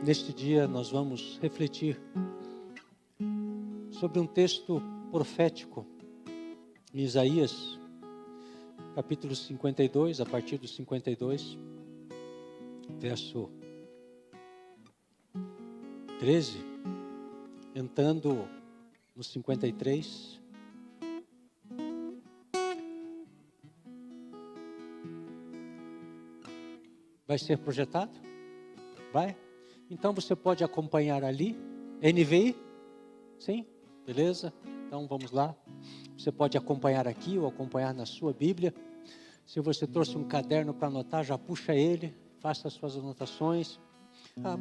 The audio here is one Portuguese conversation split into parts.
Neste dia nós vamos refletir sobre um texto profético em Isaías, capítulo 52, a partir do 52, verso 13, entrando no 53. Vai ser projetado? Vai? Então você pode acompanhar ali, NVI? Sim? Beleza? Então vamos lá. Você pode acompanhar aqui ou acompanhar na sua Bíblia. Se você trouxe um caderno para anotar, já puxa ele, faça as suas anotações.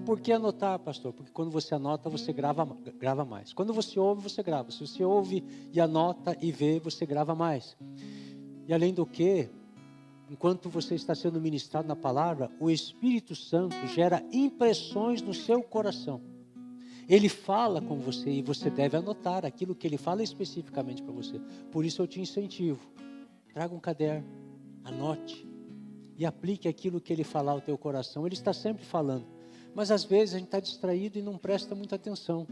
Por que anotar, pastor? Porque quando você anota, você grava mais. Quando você ouve, você grava. Se você ouve e anota e vê, você grava mais. E além do que, enquanto você está sendo ministrado na palavra, o Espírito Santo gera impressões no seu coração. Ele fala com você e você deve anotar aquilo que ele fala especificamente para você. Por isso eu te incentivo. Traga um caderno, anote e aplique aquilo que ele falar ao teu coração. Ele está sempre falando. Mas às vezes a gente está distraído e não presta muita atenção.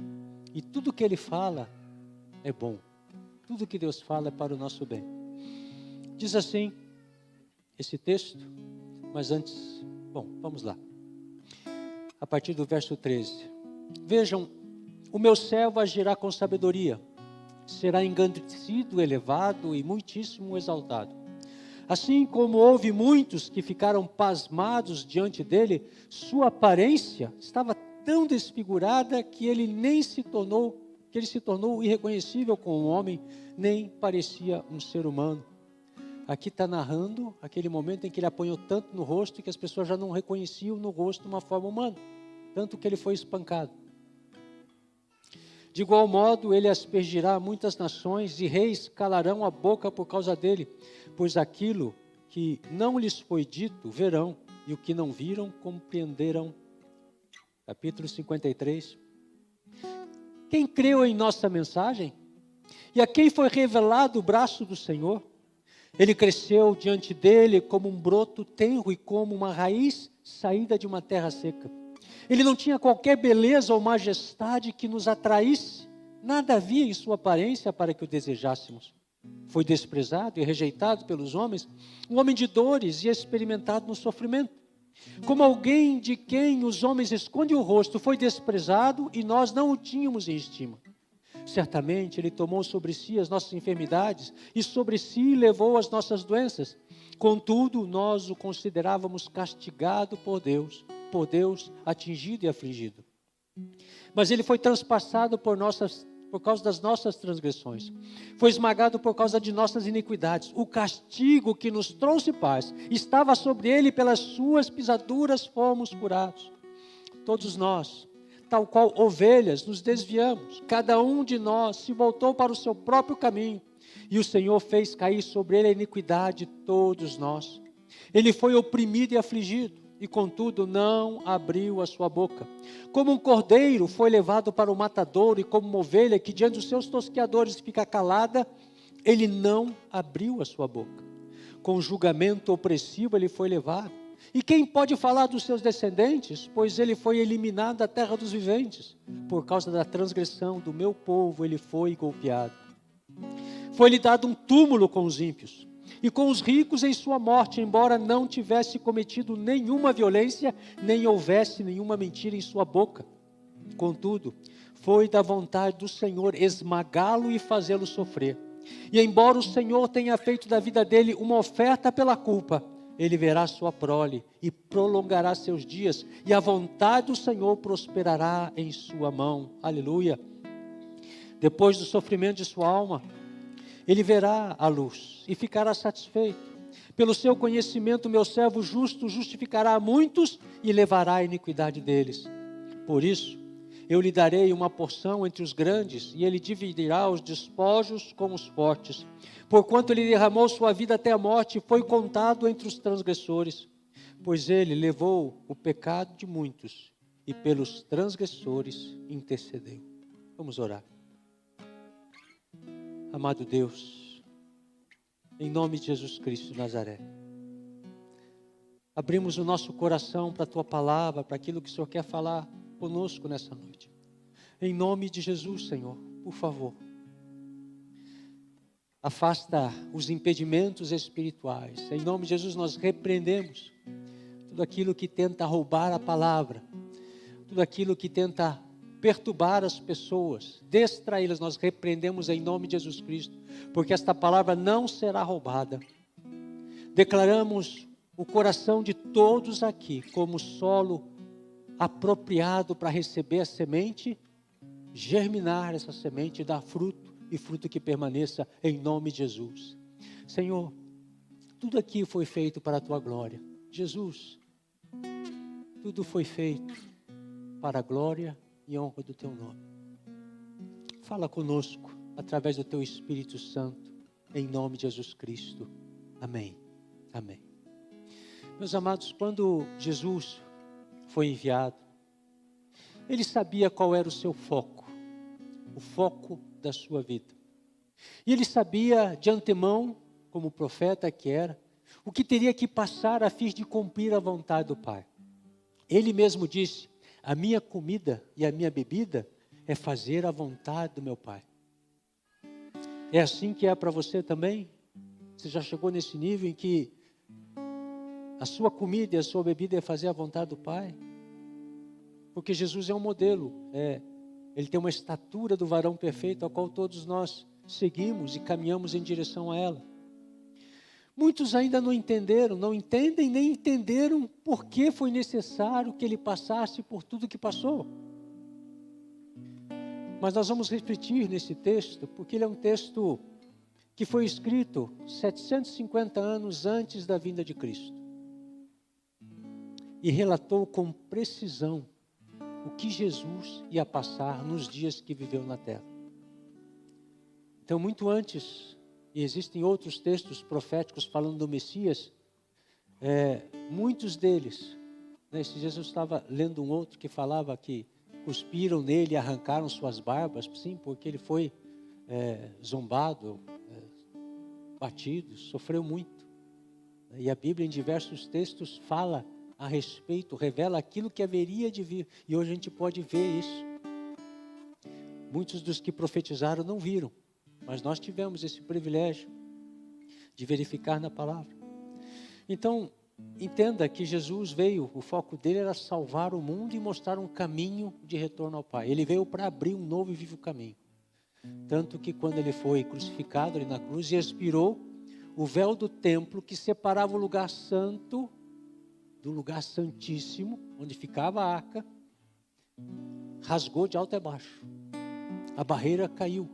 E tudo que ele fala é bom. Tudo que Deus fala é para o nosso bem. Diz assim esse texto, mas antes, vamos lá. A partir do verso 13. Vejam, o meu servo agirá com sabedoria, será engrandecido, elevado e muitíssimo exaltado. Assim como houve muitos que ficaram pasmados diante dele, sua aparência estava tão desfigurada que ele se tornou irreconhecível como um homem, nem parecia um ser humano. Aqui está narrando aquele momento em que ele apanhou tanto no rosto que as pessoas já não reconheciam no rosto uma forma humana, tanto que ele foi espancado. De igual modo, ele aspergirá muitas nações e reis calarão a boca por causa dele, pois aquilo que não lhes foi dito, verão, e o que não viram, compreenderão. Capítulo 53. Quem creu em nossa mensagem? E a quem foi revelado o braço do Senhor? Ele cresceu diante dele como um broto tenro e como uma raiz saída de uma terra seca. Ele não tinha qualquer beleza ou majestade que nos atraísse. Nada havia em sua aparência para que o desejássemos. Foi desprezado e rejeitado pelos homens, um homem de dores e experimentado no sofrimento. Como alguém de quem os homens escondem o rosto, foi desprezado e nós não o tínhamos em estima. Certamente Ele tomou sobre si as nossas enfermidades e sobre si levou as nossas doenças. Contudo, nós o considerávamos castigado por Deus atingido e afligido. Mas Ele foi transpassado por causa das nossas transgressões. Foi esmagado por causa de nossas iniquidades. O castigo que nos trouxe paz estava sobre Ele, pelas suas pisaduras fomos curados. Todos nós, tal qual ovelhas, nos desviamos. Cada um de nós se voltou para o seu próprio caminho. E o Senhor fez cair sobre ele a iniquidade de todos nós. Ele foi oprimido e afligido, e contudo não abriu a sua boca. Como um cordeiro foi levado para o matadouro, e como uma ovelha que diante dos seus tosqueadores fica calada, ele não abriu a sua boca. Com julgamento opressivo ele foi levado. E quem pode falar dos seus descendentes? Pois ele foi eliminado da terra dos viventes. Por causa da transgressão do meu povo, ele foi golpeado. Foi-lhe dado um túmulo com os ímpios, e com os ricos em sua morte, embora não tivesse cometido nenhuma violência, nem houvesse nenhuma mentira em sua boca. Contudo, foi da vontade do Senhor esmagá-lo e fazê-lo sofrer. E embora o Senhor tenha feito da vida dele uma oferta pela culpa, ele verá sua prole e prolongará seus dias, e a vontade do Senhor prosperará em sua mão. Aleluia. Depois do sofrimento de sua alma, ele verá a luz e ficará satisfeito. Pelo seu conhecimento, meu servo justo justificará a muitos e levará a iniquidade deles. Por isso, eu lhe darei uma porção entre os grandes, e ele dividirá os despojos com os fortes. Porquanto ele derramou sua vida até a morte, foi contado entre os transgressores. Pois ele levou o pecado de muitos, e pelos transgressores intercedeu. Vamos orar. Amado Deus, em nome de Jesus Cristo de Nazaré, abrimos o nosso coração para a Tua palavra, para aquilo que o Senhor quer falar conosco nessa noite. Em nome de Jesus, Senhor, por favor. Afasta os impedimentos espirituais. Em nome de Jesus, nós repreendemos tudo aquilo que tenta roubar a palavra, tudo aquilo que tenta perturbar as pessoas, distraí-las, nós repreendemos em nome de Jesus Cristo, porque esta palavra não será roubada. Declaramos o coração de todos aqui como solo apropriado para receber a semente, germinar essa semente e dar fruto, e fruto que permaneça em nome de Jesus. Senhor, tudo aqui foi feito para a tua glória. Jesus, tudo foi feito para a glória e honra do teu nome. Fala conosco através do teu Espírito Santo, em nome de Jesus Cristo. Amém. Amém. Meus amados, quando Jesus foi enviado, ele sabia qual era o seu foco, o foco da sua vida. E ele sabia de antemão, como profeta que era, o que teria que passar a fim de cumprir a vontade do Pai. Ele mesmo disse: a minha comida e a minha bebida é fazer a vontade do meu Pai. É assim que é para você também? Você já chegou nesse nível em que a sua comida e a sua bebida é fazer a vontade do Pai? Porque Jesus é um modelo, ele tem uma estatura do varão perfeito, ao qual todos nós seguimos e caminhamos em direção a ela. Muitos ainda não entenderam, não entendem nem entenderam por que foi necessário que ele passasse por tudo que passou. Mas nós vamos refletir nesse texto, porque ele é um texto que foi escrito 750 anos antes da vinda de Cristo. E relatou com precisão o que Jesus ia passar nos dias que viveu na terra. Então, muito antes, e existem outros textos proféticos falando do Messias, muitos deles, esses dias eu estava lendo um outro que falava que cuspiram nele e arrancaram suas barbas, sim, porque ele foi zombado, batido, sofreu muito. E a Bíblia em diversos textos fala a respeito, revela aquilo que haveria de vir, e hoje a gente pode ver isso. Muitos dos que profetizaram não viram, mas nós tivemos esse privilégio de verificar na palavra. Então, entenda que Jesus veio, o foco dele era salvar o mundo e mostrar um caminho de retorno ao Pai. Ele veio para abrir um novo e vivo caminho. Tanto que quando ele foi crucificado ali na cruz e expirou, o véu do templo que separava o lugar santo do lugar santíssimo, onde ficava a arca, rasgou de alto a baixo. A barreira caiu.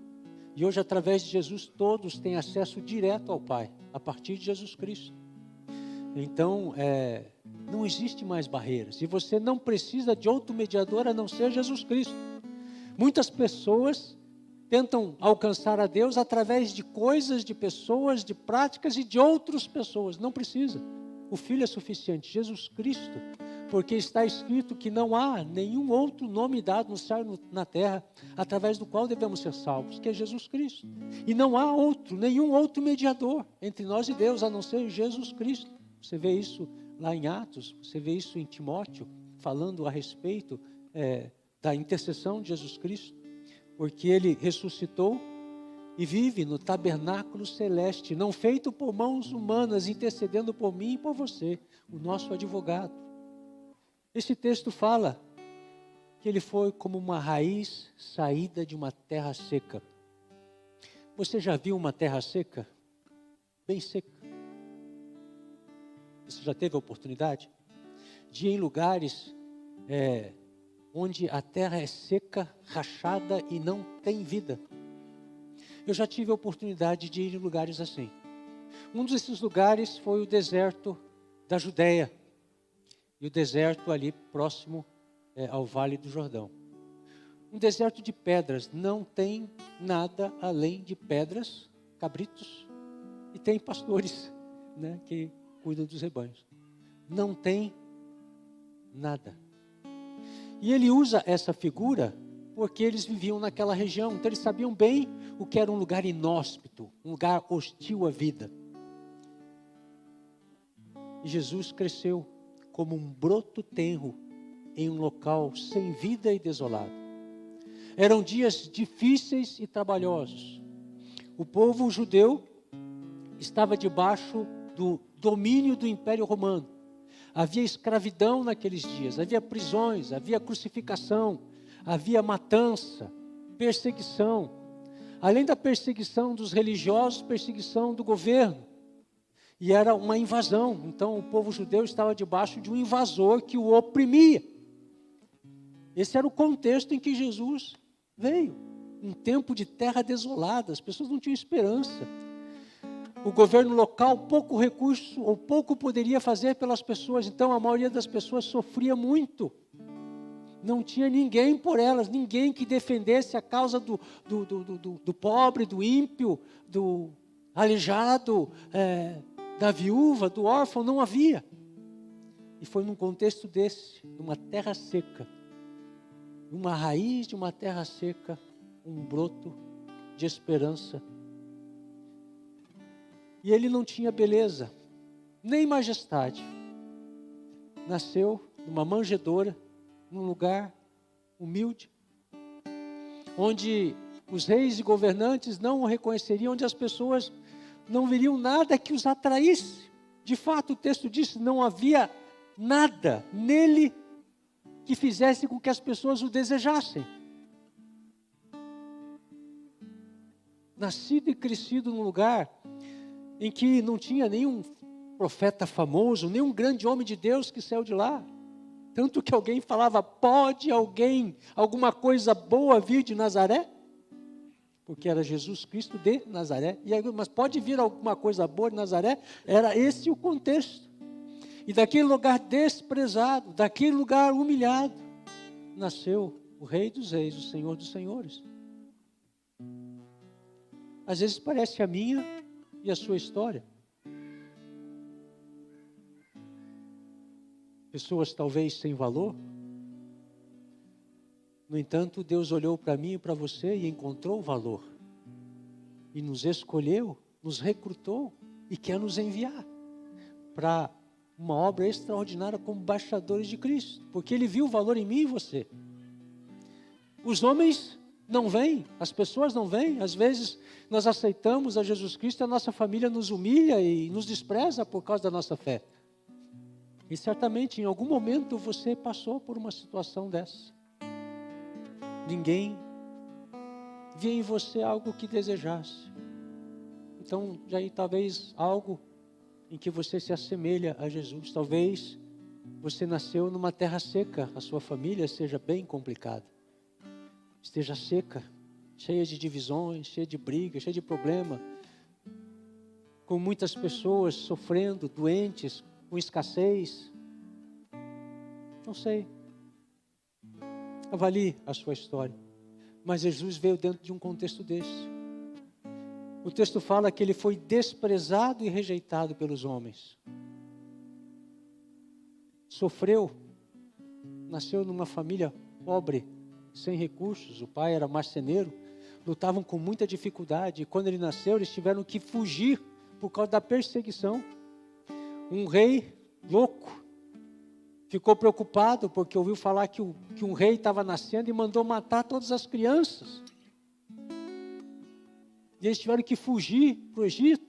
E hoje, através de Jesus, todos têm acesso direto ao Pai, a partir de Jesus Cristo. Então, não existe mais barreiras. E você não precisa de outro mediador a não ser Jesus Cristo. Muitas pessoas tentam alcançar a Deus através de coisas, de pessoas, de práticas e de outras pessoas. Não precisa. O Filho é suficiente, Jesus Cristo, porque está escrito que não há nenhum outro nome dado no céu e na terra, através do qual devemos ser salvos, que é Jesus Cristo. E não há nenhum outro mediador entre nós e Deus, a não ser Jesus Cristo. Você vê isso lá em Atos, você vê isso em Timóteo, falando a respeito da intercessão de Jesus Cristo, porque ele ressuscitou e vive no tabernáculo celeste, não feito por mãos humanas, intercedendo por mim e por você, o nosso advogado. Esse texto fala que ele foi como uma raiz saída de uma terra seca. Você já viu uma terra seca? Bem seca. Você já teve a oportunidade de ir em lugares onde a terra é seca, rachada e não tem vida? Eu já tive a oportunidade de ir em lugares assim. Um desses lugares foi o deserto da Judéia. E o deserto ali próximo ao Vale do Jordão. Um deserto de pedras, não tem nada além de pedras, cabritos, e tem pastores, que cuidam dos rebanhos. Não tem nada. E ele usa essa figura porque eles viviam naquela região, então eles sabiam bem o que era um lugar inóspito, um lugar hostil à vida. E Jesus cresceu como um broto tenro em um local sem vida e desolado. Eram dias difíceis e trabalhosos. O povo judeu estava debaixo do domínio do Império Romano. Havia escravidão naqueles dias, havia prisões, havia crucificação, havia matança, perseguição. Além da perseguição dos religiosos, perseguição do governo. E era uma invasão. Então o povo judeu estava debaixo de um invasor que o oprimia. Esse era o contexto em que Jesus veio. Um tempo de terra desolada, as pessoas não tinham esperança. O governo local, pouco recurso ou pouco poderia fazer pelas pessoas. Então a maioria das pessoas sofria muito. Não tinha ninguém por elas, ninguém que defendesse a causa do pobre, do ímpio, do aleijado, da viúva, do órfão, não havia. E foi num contexto desse, numa terra seca, uma raiz de uma terra seca, um broto de esperança. E ele não tinha beleza, nem majestade. Nasceu numa manjedoura, num lugar humilde, onde os reis e governantes não o reconheceriam, onde as pessoas não veriam nada que os atraísse. De fato, o texto diz: não havia nada nele que fizesse com que as pessoas o desejassem. Nascido e crescido num lugar em que não tinha nenhum profeta famoso, nenhum grande homem de Deus que saiu de lá. Tanto que alguém falava: pode alguma coisa boa vir de Nazaré? Porque era Jesus Cristo de Nazaré. Mas pode vir alguma coisa boa de Nazaré? Era esse o contexto. E daquele lugar desprezado, daquele lugar humilhado, nasceu o Rei dos Reis, o Senhor dos Senhores. Às vezes parece a minha e a sua história. Pessoas talvez sem valor. No entanto, Deus olhou para mim e para você e encontrou valor. E nos escolheu, nos recrutou e quer nos enviar para uma obra extraordinária como embaixadores de Cristo. Porque Ele viu o valor em mim e você. Os homens não vêm, as pessoas não vêm. Às vezes nós aceitamos a Jesus Cristo, a nossa família nos humilha e nos despreza por causa da nossa fé. E certamente em algum momento você passou por uma situação dessa. Ninguém via em você algo que desejasse. Então, já aí talvez algo em que você se assemelha a Jesus. Talvez você nasceu numa terra seca, a sua família seja bem complicada. Esteja seca, cheia de divisões, cheia de brigas, cheia de problema. Com muitas pessoas sofrendo, doentes, com escassez. Não sei. Avalie a sua história. Mas Jesus veio dentro de um contexto desse. O texto fala que ele foi desprezado e rejeitado pelos homens. Sofreu, nasceu numa família pobre, sem recursos. O pai era marceneiro, lutavam com muita dificuldade. E quando ele nasceu, eles tiveram que fugir por causa da perseguição. Um rei louco ficou preocupado porque ouviu falar que um rei estava nascendo e mandou matar todas as crianças. E eles tiveram que fugir para o Egito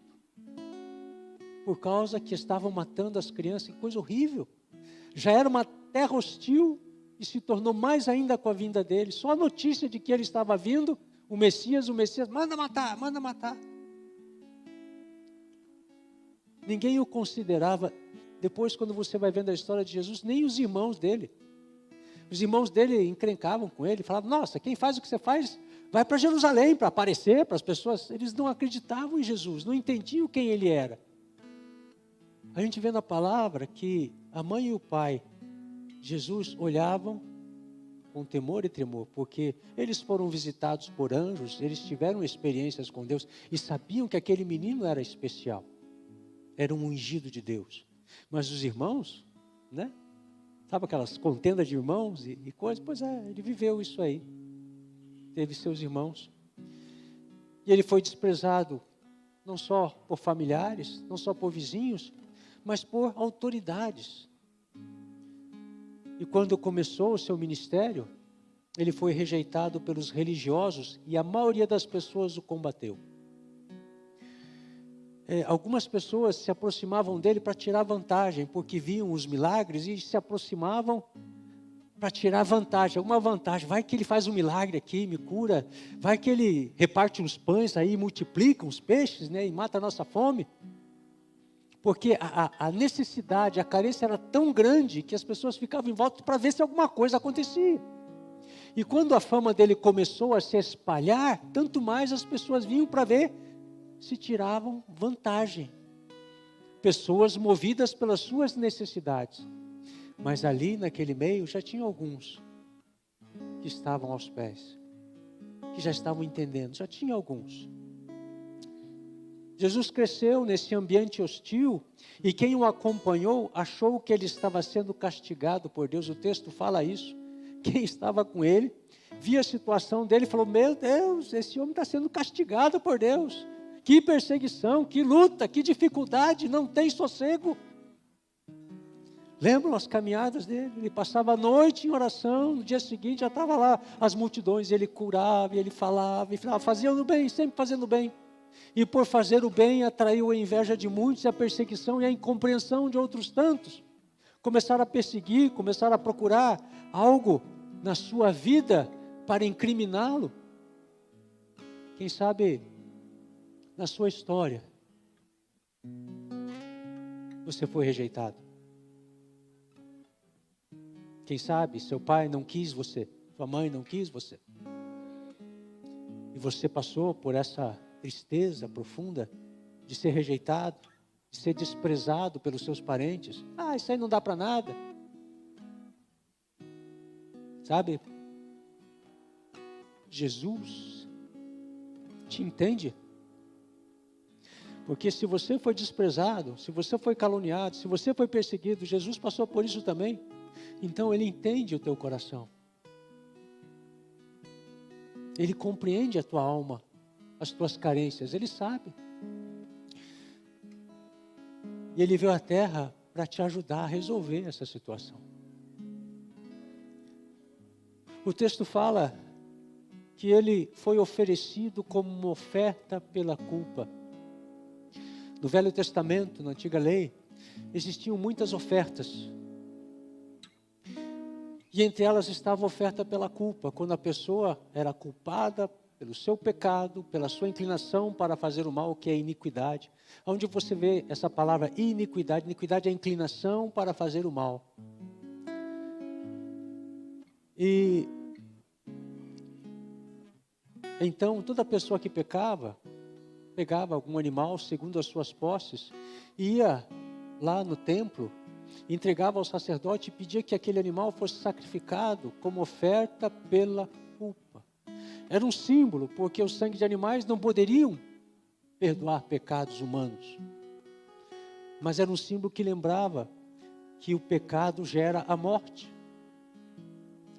por causa que estavam matando as crianças. Que coisa horrível. Já era uma terra hostil e se tornou mais ainda com a vinda dele. Só a notícia de que ele estava vindo, o Messias, manda matar, manda matar. Ninguém o considerava. Depois, quando você vai vendo a história de Jesus, nem os irmãos dele. Os irmãos dele encrencavam com ele, falavam: nossa, quem faz o que você faz, vai para Jerusalém para aparecer para as pessoas. Eles não acreditavam em Jesus, não entendiam quem ele era. A gente vê na palavra que a mãe e o pai, Jesus, olhavam com temor e tremor, porque eles foram visitados por anjos, eles tiveram experiências com Deus e sabiam que aquele menino era especial, era um ungido de Deus. Mas os irmãos, né? Sabe aquelas contendas de irmãos e coisas? Pois é, ele viveu isso aí. Teve seus irmãos. E ele foi desprezado, não só por familiares, não só por vizinhos, mas por autoridades. E quando começou o seu ministério, ele foi rejeitado pelos religiosos e a maioria das pessoas o combateu. Algumas pessoas se aproximavam dele para tirar vantagem, porque viam os milagres e se aproximavam para tirar vantagem, alguma vantagem. Vai que ele faz um milagre aqui, me cura. Vai que ele reparte os pães aí, multiplica os peixes, né, e mata a nossa fome. Porque a necessidade, a carência era tão grande que as pessoas ficavam em volta para ver se alguma coisa acontecia. E quando a fama dele começou a se espalhar, tanto mais as pessoas vinham para ver se tiravam vantagem. Pessoas movidas pelas suas necessidades. Mas ali naquele meio já tinha alguns que estavam aos pés, que já estavam entendendo, já tinha alguns. Jesus cresceu nesse ambiente hostil e quem o acompanhou achou que ele estava sendo castigado por Deus. O texto fala isso. Quem estava com ele via a situação dele e falou: meu Deus, esse homem está sendo castigado por Deus. Que perseguição, que luta, que dificuldade, não tem sossego. Lembram as caminhadas dele? Ele passava a noite em oração, no dia seguinte já estava lá as multidões, ele curava, ele falava, fazia o bem, sempre fazendo o bem. E por fazer o bem atraiu a inveja de muitos, a perseguição e a incompreensão de outros tantos. Começaram a perseguir, começaram a procurar algo na sua vida para incriminá-lo. Quem sabe na sua história você foi rejeitado. Quem sabe seu pai não quis você, sua mãe não quis você. E você passou por essa tristeza profunda de ser rejeitado, de ser desprezado pelos seus parentes. Ah, isso aí não dá para nada. Sabe? Jesus te entende. Porque se você foi desprezado, se você foi caluniado, se você foi perseguido, Jesus passou por isso também. Então Ele entende o teu coração. Ele compreende a tua alma, as tuas carências, Ele sabe. E Ele veio à terra para te ajudar a resolver essa situação. O texto fala que Ele foi oferecido como uma oferta pela culpa. No Velho Testamento, na Antiga Lei, existiam muitas ofertas. E entre elas estava a oferta pela culpa, quando a pessoa era culpada pelo seu pecado, pela sua inclinação para fazer o mal, que é iniquidade. Onde você vê essa palavra iniquidade? Iniquidade é a inclinação para fazer o mal. E então toda pessoa que pecava, pegava algum animal segundo as suas posses, ia lá no templo, entregava ao sacerdote e pedia que aquele animal fosse sacrificado como oferta pela culpa. Era um símbolo, porque o sangue de animais não poderiam perdoar pecados humanos. Mas era um símbolo que lembrava que o pecado gera a morte.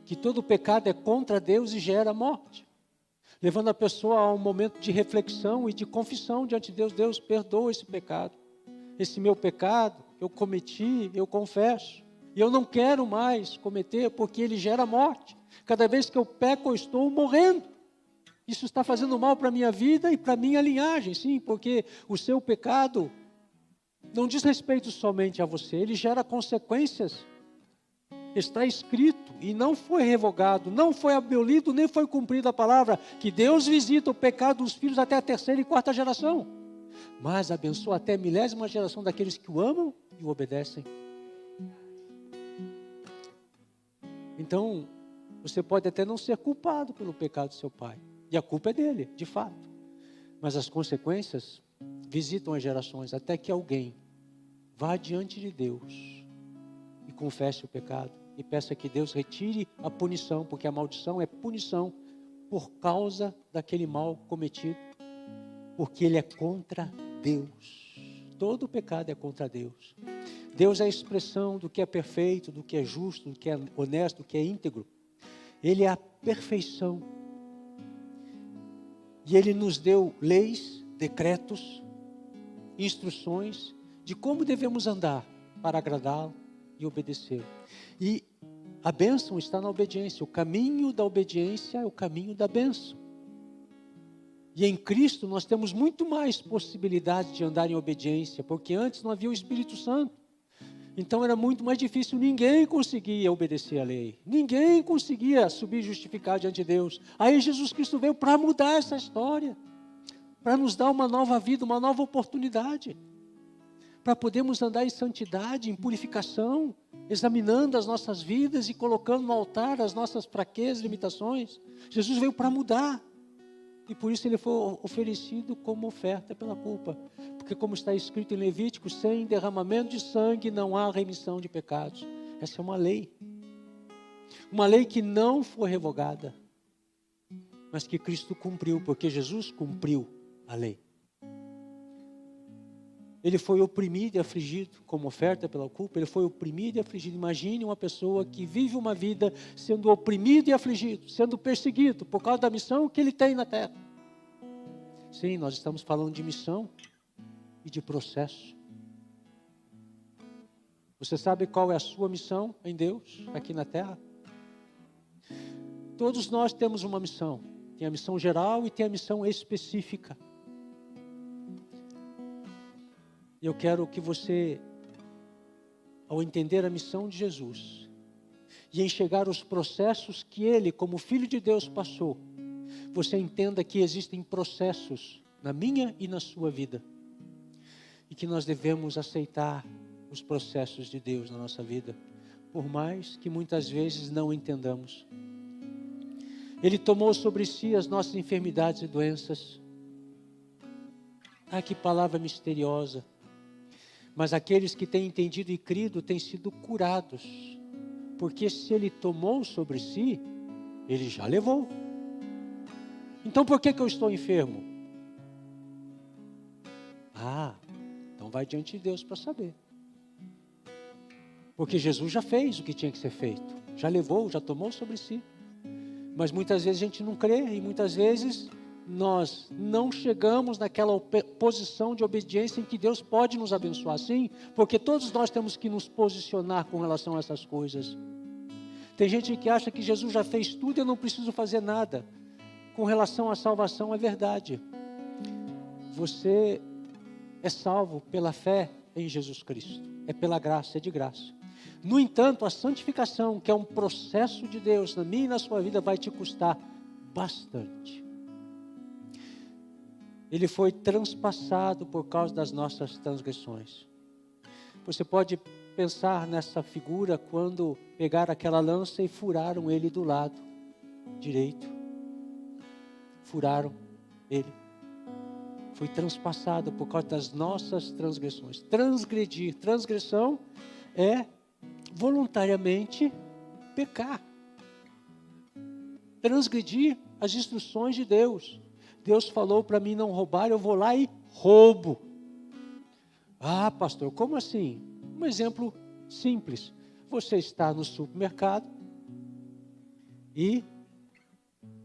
Que todo pecado é contra Deus e gera a morte. Levando a pessoa a um momento de reflexão e de confissão diante de Deus. Deus, perdoa esse pecado. Esse meu pecado, eu cometi, eu confesso. E eu não quero mais cometer, porque ele gera morte. Cada vez que eu peco, eu estou morrendo. Isso está fazendo mal para a minha vida e para a minha linhagem, sim, porque o seu pecado não diz respeito somente a você, ele gera consequências. Está escrito e não foi revogado, não foi abolido, nem foi cumprida a palavra, que Deus visita o pecado dos filhos até a 3ª e 4ª geração, mas abençoa até a 1000ª geração daqueles que o amam e o obedecem. Então, você pode até não ser culpado pelo pecado do seu pai, e a culpa é dele, de fato, mas as consequências visitam as gerações, até que alguém vá diante de Deus e confesse o pecado, e peça que Deus retire a punição, porque a maldição é punição por causa daquele mal cometido, porque ele é contra Deus. Todo pecado é contra Deus. Deus é a expressão do que é perfeito, do que é justo, do que é honesto, do que é íntegro. Ele é a perfeição. E Ele nos deu leis, decretos, instruções de como devemos andar para agradá-lo e obedecer. E A bênção está na obediência. O caminho da obediência é o caminho da bênção. E em Cristo nós temos muito mais possibilidade de andar em obediência, porque antes não havia o Espírito Santo. Então era muito mais difícil, ninguém conseguia obedecer a lei. Ninguém conseguia subir justificado diante de Deus. Aí Jesus Cristo veio para mudar essa história, para nos dar uma nova vida, uma nova oportunidade, para podermos andar em santidade, em purificação, examinando as nossas vidas e colocando no altar as nossas fraquezas, limitações. Jesus veio para mudar. E por isso ele foi oferecido como oferta pela culpa. Porque como está escrito em Levítico, sem derramamento de sangue não há remissão de pecados. Essa é uma lei. Uma lei que não foi revogada, mas que Cristo cumpriu, porque Jesus cumpriu a lei. Ele foi oprimido e afligido como oferta pela culpa. Ele foi oprimido e afligido. Imagine uma pessoa que vive uma vida sendo oprimido e afligido, sendo perseguido por causa da missão que ele tem na terra. Sim, nós estamos falando de missão e de processo. Você sabe qual é a sua missão em Deus, aqui na terra? Todos nós temos uma missão. Tem a missão geral e tem a missão específica. Eu quero que você, ao entender a missão de Jesus e enxergar os processos que Ele, como Filho de Deus, passou, você entenda que existem processos na minha e na sua vida e que nós devemos aceitar os processos de Deus na nossa vida, por mais que muitas vezes não entendamos. Ele tomou sobre si as nossas enfermidades e doenças. Ah, que palavra misteriosa! Mas aqueles que têm entendido e crido têm sido curados. Porque se Ele tomou sobre si, Ele já levou. Então por que eu estou enfermo? Ah, então vai diante de Deus para saber. Porque Jesus já fez o que tinha que ser feito. Já levou, já tomou sobre si. Mas muitas vezes a gente não crê e muitas vezes nós não chegamos naquela posição de obediência em que Deus pode nos abençoar, sim, porque todos nós temos que nos posicionar com relação a essas coisas. Tem gente que acha que Jesus já fez tudo e eu não preciso fazer nada. Com relação à salvação, é verdade. Você é salvo pela fé em Jesus Cristo. É pela graça, é de graça. No entanto, a santificação, que é um processo de Deus na minha e na sua vida, vai te custar bastante. Ele foi transpassado por causa das nossas transgressões. Você pode pensar nessa figura quando pegaram aquela lança e furaram ele do lado direito. Furaram ele. Foi transpassado por causa das nossas transgressões. Transgredir. Transgressão é voluntariamente pecar. Transgredir as instruções de Deus. Deus falou para mim não roubar, eu vou lá e roubo. Ah, pastor, como assim? Um exemplo simples. Você está no supermercado e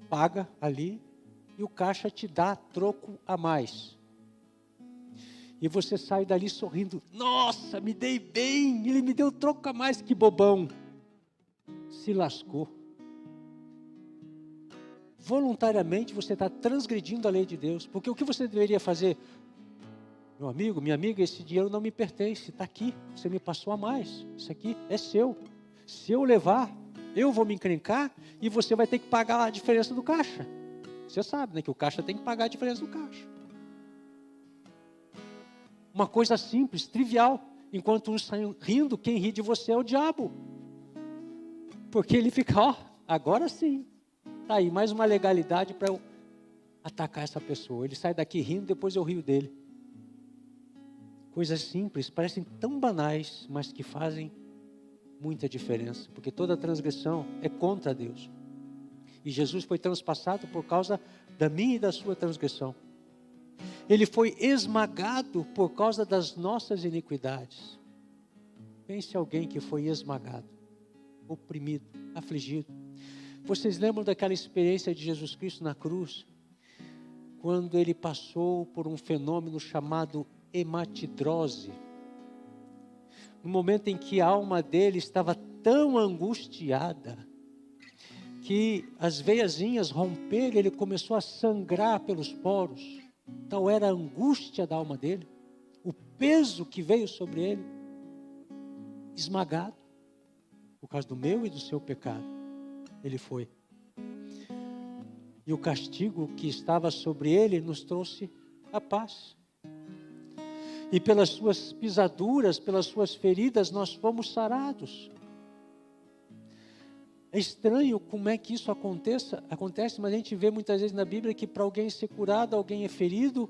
paga ali e o caixa te dá troco a mais. E você sai dali sorrindo. Nossa, me dei bem, ele me deu troco a mais, que bobão. Se lascou. Voluntariamente você está transgredindo a lei de Deus. Porque o que você deveria fazer? Meu amigo, minha amiga, esse dinheiro não me pertence, está aqui, você me passou a mais, isso aqui é seu. Se eu levar, eu vou me encrencar e você vai ter que pagar a diferença do caixa. Você sabe, né, que o caixa tem que pagar a diferença do caixa. Uma coisa simples, trivial. Enquanto uns saem rindo, quem ri de você é o diabo. Porque ele fica, ó, agora sim. Tá aí, mais uma legalidade para eu atacar essa pessoa. Ele sai daqui rindo, depois eu rio dele. Coisas simples, parecem tão banais, mas que fazem muita diferença. Porque toda transgressão é contra Deus. E Jesus foi transpassado por causa da minha e da sua transgressão. Ele foi esmagado por causa das nossas iniquidades. Pense em alguém que foi esmagado, oprimido, afligido. Vocês lembram daquela experiência de Jesus Cristo na cruz? Quando ele passou por um fenômeno chamado hematidrose. No momento em que a alma dele estava tão angustiada que as veiazinhas romperam, ele começou a sangrar pelos poros. Então era a angústia da alma dele, o peso que veio sobre ele, esmagado, por causa do meu e do seu pecado. Ele foi. E o castigo que estava sobre ele nos trouxe a paz. E pelas suas pisaduras, pelas suas feridas, nós fomos sarados. É estranho como é que isso acontece, mas a gente vê muitas vezes na Bíblia que para alguém ser curado, alguém é ferido,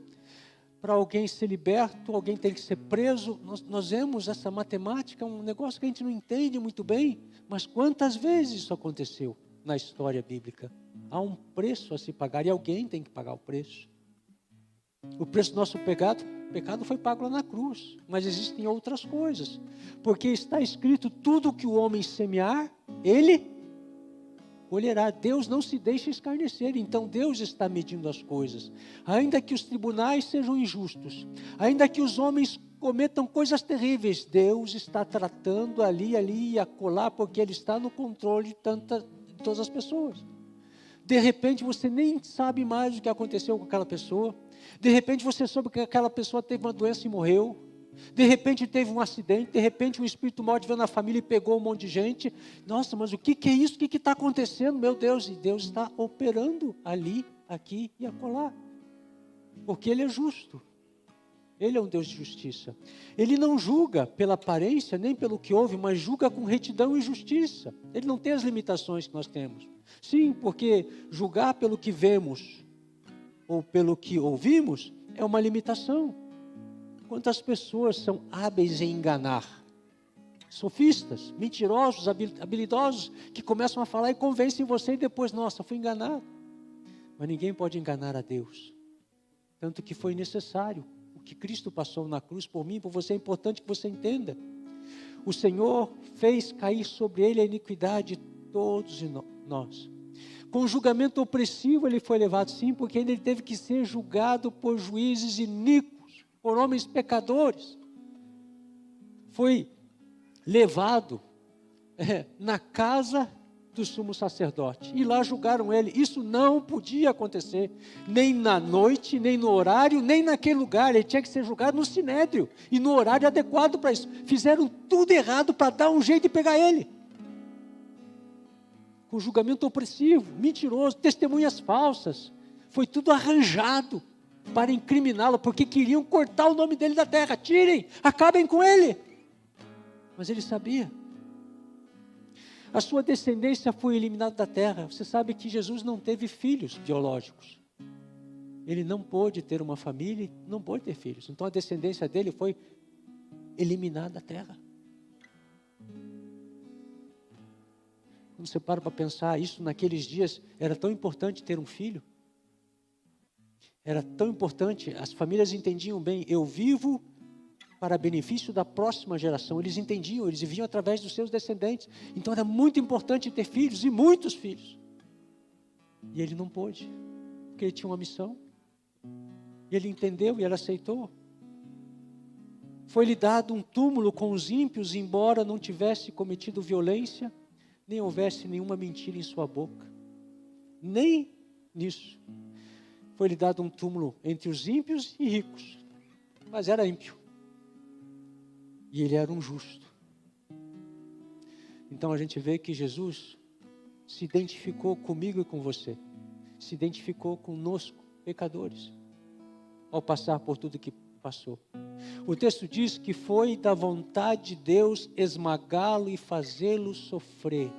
para alguém ser liberto, alguém tem que ser preso. Nós vemos essa matemática, um negócio que a gente não entende muito bem, mas quantas vezes isso aconteceu na história bíblica? Há um preço a se pagar e alguém tem que pagar o preço. O preço do nosso pecado foi pago lá na cruz, mas existem outras coisas, porque está escrito: tudo que o homem semear, ele colherá. Deus não se deixa escarnecer, então Deus está medindo as coisas. Ainda que os tribunais sejam injustos, ainda que os homens cometam coisas terríveis, Deus está tratando ali e acolá, porque Ele está no controle de todas as pessoas. De repente você nem sabe mais o que aconteceu com aquela pessoa. De repente você soube que aquela pessoa teve uma doença e morreu. De repente teve um acidente. De repente um espírito mau veio na família e pegou um monte de gente. Nossa, mas o que é isso? O que está acontecendo? Meu Deus, e Deus está operando ali, aqui e acolá. Porque Ele é justo. Ele é um Deus de justiça. Ele não julga pela aparência, nem pelo que houve, mas julga com retidão e justiça. Ele não tem as limitações que nós temos. Sim, porque julgar pelo que vemos ou pelo que ouvimos é uma limitação. Quantas pessoas são hábeis em enganar? Sofistas, mentirosos, habilidosos, que começam a falar e convencem você e depois, nossa, fui enganado. Mas ninguém pode enganar a Deus. Tanto que foi necessário. O que Cristo passou na cruz por mim, por você, é importante que você entenda. O Senhor fez cair sobre Ele a iniquidade de todos nós. Com julgamento opressivo Ele foi levado, sim, porque ainda Ele teve que ser julgado por juízes iníquos, por homens pecadores. Foi levado na casa do sumo sacerdote, e lá julgaram Ele. Isso não podia acontecer, nem na noite, nem no horário, nem naquele lugar. Ele tinha que ser julgado no sinédrio, e no horário adequado para isso. Fizeram tudo errado para dar um jeito de pegar Ele. Com julgamento opressivo, mentiroso, testemunhas falsas. Foi tudo arranjado para incriminá-lo, porque queriam cortar o nome dele da terra. Tirem, acabem com ele. Mas ele sabia. A sua descendência foi eliminada da terra. Você sabe que Jesus não teve filhos biológicos. Ele não pôde ter uma família, não pôde ter filhos. Então a descendência dele foi eliminada da terra. Quando você para pensar isso, naqueles dias era tão importante ter um filho. Era tão importante, as famílias entendiam bem, eu vivo para benefício da próxima geração. Eles entendiam, eles viviam através dos seus descendentes. Então era muito importante ter filhos, e muitos filhos. E ele não pôde, porque ele tinha uma missão. E ele entendeu e ele aceitou. Foi-lhe dado um túmulo com os ímpios, embora não tivesse cometido violência, nem houvesse nenhuma mentira em sua boca. Nem nisso. Foi-lhe dado um túmulo entre os ímpios e ricos. Mas era ímpio. E ele era um justo. Então a gente vê que Jesus se identificou comigo e com você. Se identificou conosco, pecadores, ao passar por tudo que passou. O texto diz que foi da vontade de Deus esmagá-lo e fazê-lo sofrer.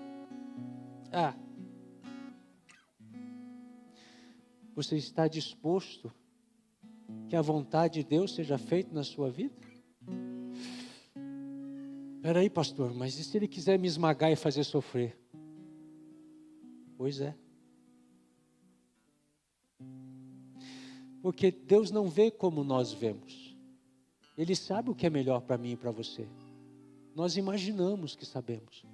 Você está disposto que a vontade de Deus seja feita na sua vida? Espera aí, pastor, mas e se Ele quiser me esmagar e fazer sofrer? Pois é. Porque Deus não vê como nós vemos. Ele sabe o que é melhor para mim e para você. Nós imaginamos que sabemos.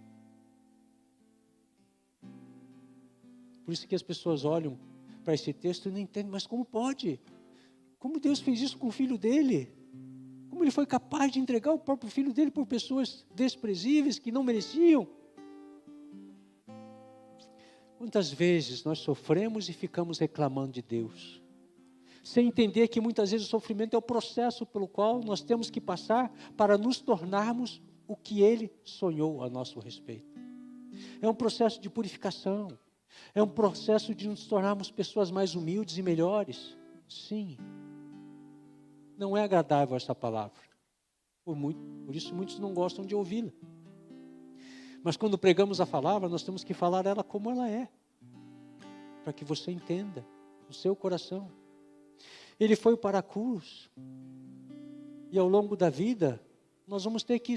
Por isso que as pessoas olham para esse texto e não entendem, mas como pode? Como Deus fez isso com o filho dele? Como ele foi capaz de entregar o próprio filho dele por pessoas desprezíveis que não mereciam? Quantas vezes nós sofremos e ficamos reclamando de Deus, sem entender que muitas vezes o sofrimento é o processo pelo qual nós temos que passar para nos tornarmos o que Ele sonhou a nosso respeito. É um processo de purificação, é um processo de nos tornarmos pessoas mais humildes e melhores. Sim, não é agradável essa palavra, por isso muitos não gostam de ouvi-la. Mas quando pregamos a palavra, nós temos que falar ela como ela é, para que você entenda no seu coração. Ele foi para a cruz, e ao longo da vida, nós vamos ter que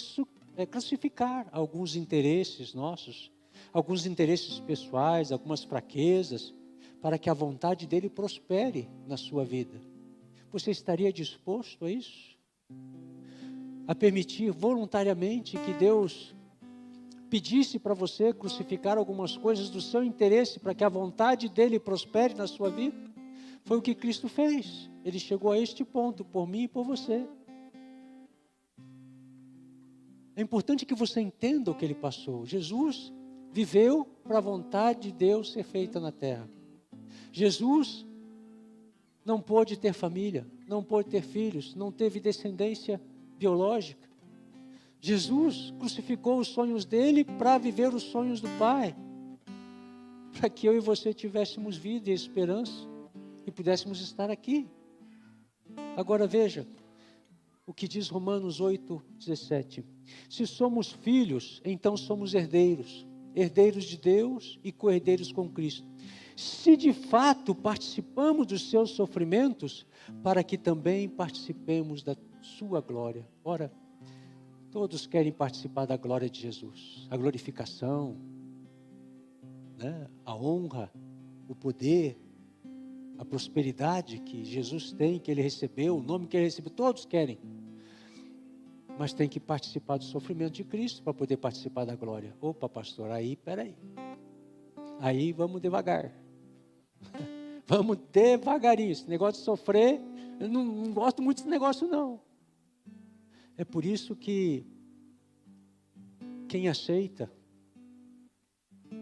classificar alguns interesses nossos, alguns interesses pessoais, algumas fraquezas, para que a vontade dele prospere na sua vida. Você estaria disposto a isso? A permitir voluntariamente que Deus pedisse para você crucificar algumas coisas do seu interesse para que a vontade dele prospere na sua vida? Foi o que Cristo fez. Ele chegou a este ponto, por mim e por você. É importante que você entenda o que ele passou. Jesus viveu para a vontade de Deus ser feita na terra. Jesus não pôde ter família, não pôde ter filhos, não teve descendência biológica. Jesus crucificou os sonhos dele para viver os sonhos do Pai, para que eu e você tivéssemos vida e esperança e pudéssemos estar aqui. Agora veja o que diz Romanos 8:17. Se somos filhos, então somos herdeiros, herdeiros de Deus e co-herdeiros com Cristo. Se de fato participamos dos seus sofrimentos, para que também participemos da sua glória. Ora, todos querem participar da glória de Jesus, a glorificação, né? A honra, o poder, a prosperidade que Jesus tem, que ele recebeu, o nome que ele recebeu, todos querem. Mas tem que participar do sofrimento de Cristo para poder participar da glória. Opa, pastor, peraí. Aí vamos devagar. Vamos devagarinho. Esse negócio de sofrer, eu não gosto muito desse negócio não. É por isso que quem aceita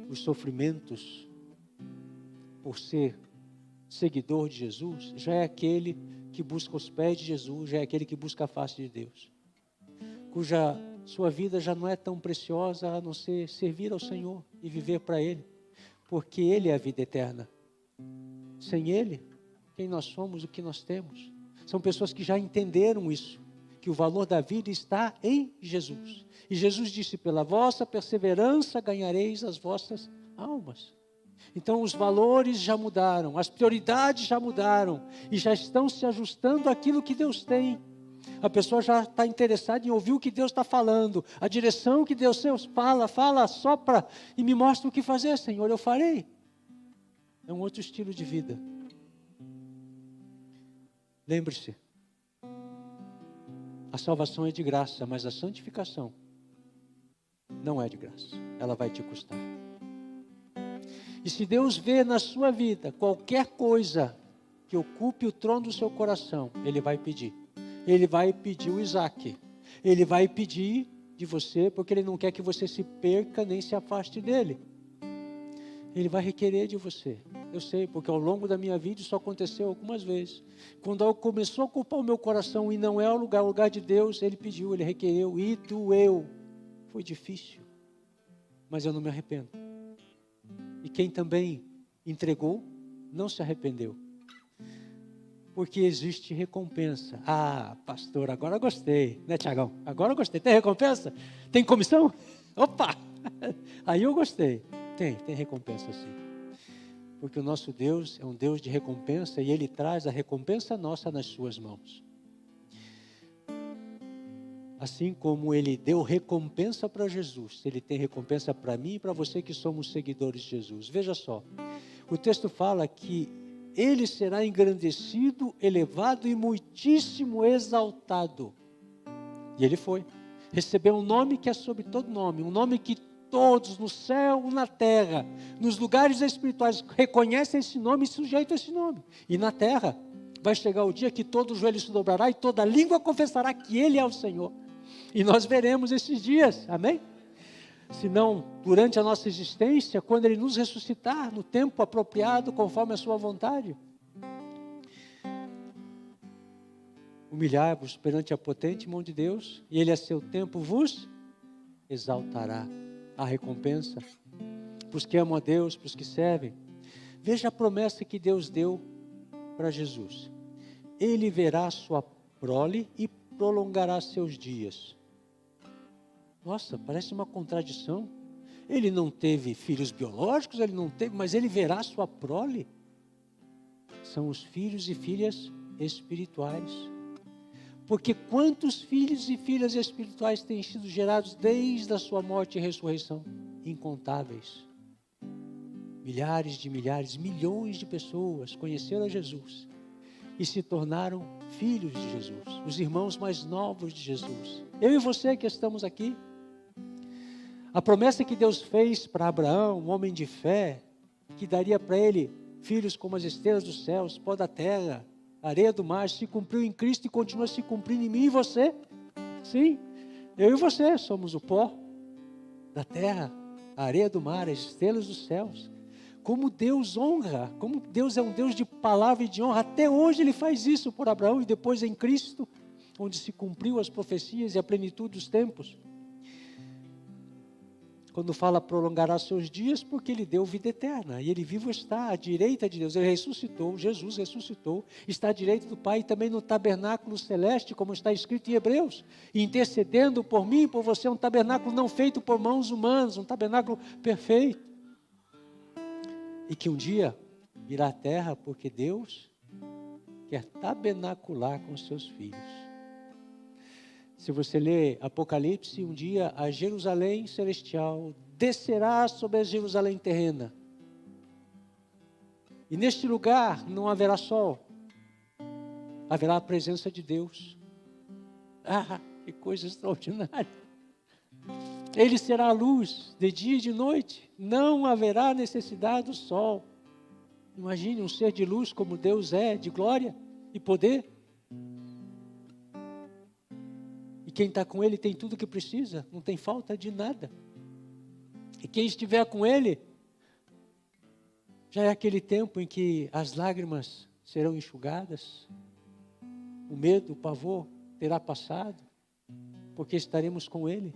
os sofrimentos por ser seguidor de Jesus, já é aquele que busca os pés de Jesus, já é aquele que busca a face de Deus, cuja sua vida já não é tão preciosa a não ser servir ao Senhor e viver para Ele, porque Ele é a vida eterna. Sem Ele, quem nós somos, o que nós temos? São pessoas que já entenderam isso, que o valor da vida está em Jesus. E Jesus disse, pela vossa perseverança ganhareis as vossas almas. Então os valores já mudaram, as prioridades já mudaram, e já estão se ajustando àquilo que Deus tem. A pessoa já está interessada em ouvir o que Deus está falando, a direção que Deus fala, sopra, e me mostra o que fazer, Senhor, eu farei. É um outro estilo de vida. Lembre-se, a salvação é de graça, mas a santificação não é de graça. Ela vai te custar. E se Deus vê na sua vida qualquer coisa que ocupe o trono do seu coração, Ele vai pedir. Ele vai pedir o Isaac. Ele vai pedir de você, porque Ele não quer que você se perca nem se afaste dEle. Ele vai requerer de você. Eu sei, porque ao longo da minha vida isso aconteceu algumas vezes. Quando algo começou a ocupar o meu coração e não é o lugar de Deus, Ele pediu, Ele requereu e doeu. Foi difícil, mas eu não me arrependo. E quem também entregou, não se arrependeu. Porque existe recompensa. Ah, pastor, agora eu gostei, né, Tiagão? Agora eu gostei. Tem recompensa? Tem comissão? Opa! Aí eu gostei. Tem recompensa sim. Porque o nosso Deus é um Deus de recompensa e Ele traz a recompensa nossa nas suas mãos. Assim como Ele deu recompensa para Jesus, Ele tem recompensa para mim e para você que somos seguidores de Jesus. Veja só, o texto fala que Ele será engrandecido, elevado e muitíssimo exaltado. E Ele foi. Recebeu um nome que é sobre todo nome, um nome que todos no céu, na terra, nos lugares espirituais reconhecem esse nome e sujeitam esse nome. E na terra vai chegar o dia que todo joelho se dobrará e toda língua confessará que Ele é o Senhor. E nós veremos esses dias, amém? senão durante a nossa existência, quando Ele nos ressuscitar no tempo apropriado, conforme a sua vontade. Humilhai-vos perante a potente mão de Deus, e Ele a seu tempo vos exaltará. A recompensa para os que amam a Deus, para os que servem. Veja a promessa que Deus deu para Jesus. Ele verá sua prole e prolongará seus dias. Nossa, parece uma contradição. Ele não teve filhos biológicos, ele não teve, mas ele verá sua prole. São os filhos e filhas espirituais. Porque quantos filhos e filhas espirituais têm sido gerados desde a sua morte e ressurreição? Incontáveis. Milhares, milhões de pessoas conheceram a Jesus e se tornaram filhos de Jesus, os irmãos mais novos de Jesus. Eu e você que estamos aqui, a promessa que Deus fez para Abraão, um homem de fé, que daria para ele filhos como as estrelas dos céus, pó da terra, areia do mar, se cumpriu em Cristo e continua se cumprindo em mim e você. Sim, eu e você somos o pó da terra, a areia do mar, as estrelas dos céus. Como Deus honra, como Deus é um Deus de palavra e de honra, até hoje Ele faz isso por Abraão e depois em Cristo, onde se cumpriu as profecias e a plenitude dos tempos. Quando fala prolongará seus dias, porque Ele deu vida eterna, e Ele vivo está à direita de Deus. Ele ressuscitou, Jesus ressuscitou, está à direita do Pai, e também no tabernáculo celeste, como está escrito em Hebreus, intercedendo por mim e por você, um tabernáculo não feito por mãos humanas, um tabernáculo perfeito. E que um dia virá à terra, porque Deus quer tabernacular com seus filhos. Se você ler Apocalipse, um dia a Jerusalém celestial descerá sobre a Jerusalém terrena. E neste lugar não haverá sol, haverá a presença de Deus. Ah, que coisa extraordinária! Ele será a luz de dia e de noite, não haverá necessidade do sol. Imagine um ser de luz como Deus é, de glória e poder. E quem está com Ele tem tudo o que precisa, não tem falta de nada. E quem estiver com Ele, já é aquele tempo em que as lágrimas serão enxugadas, o medo, o pavor terá passado, porque estaremos com Ele.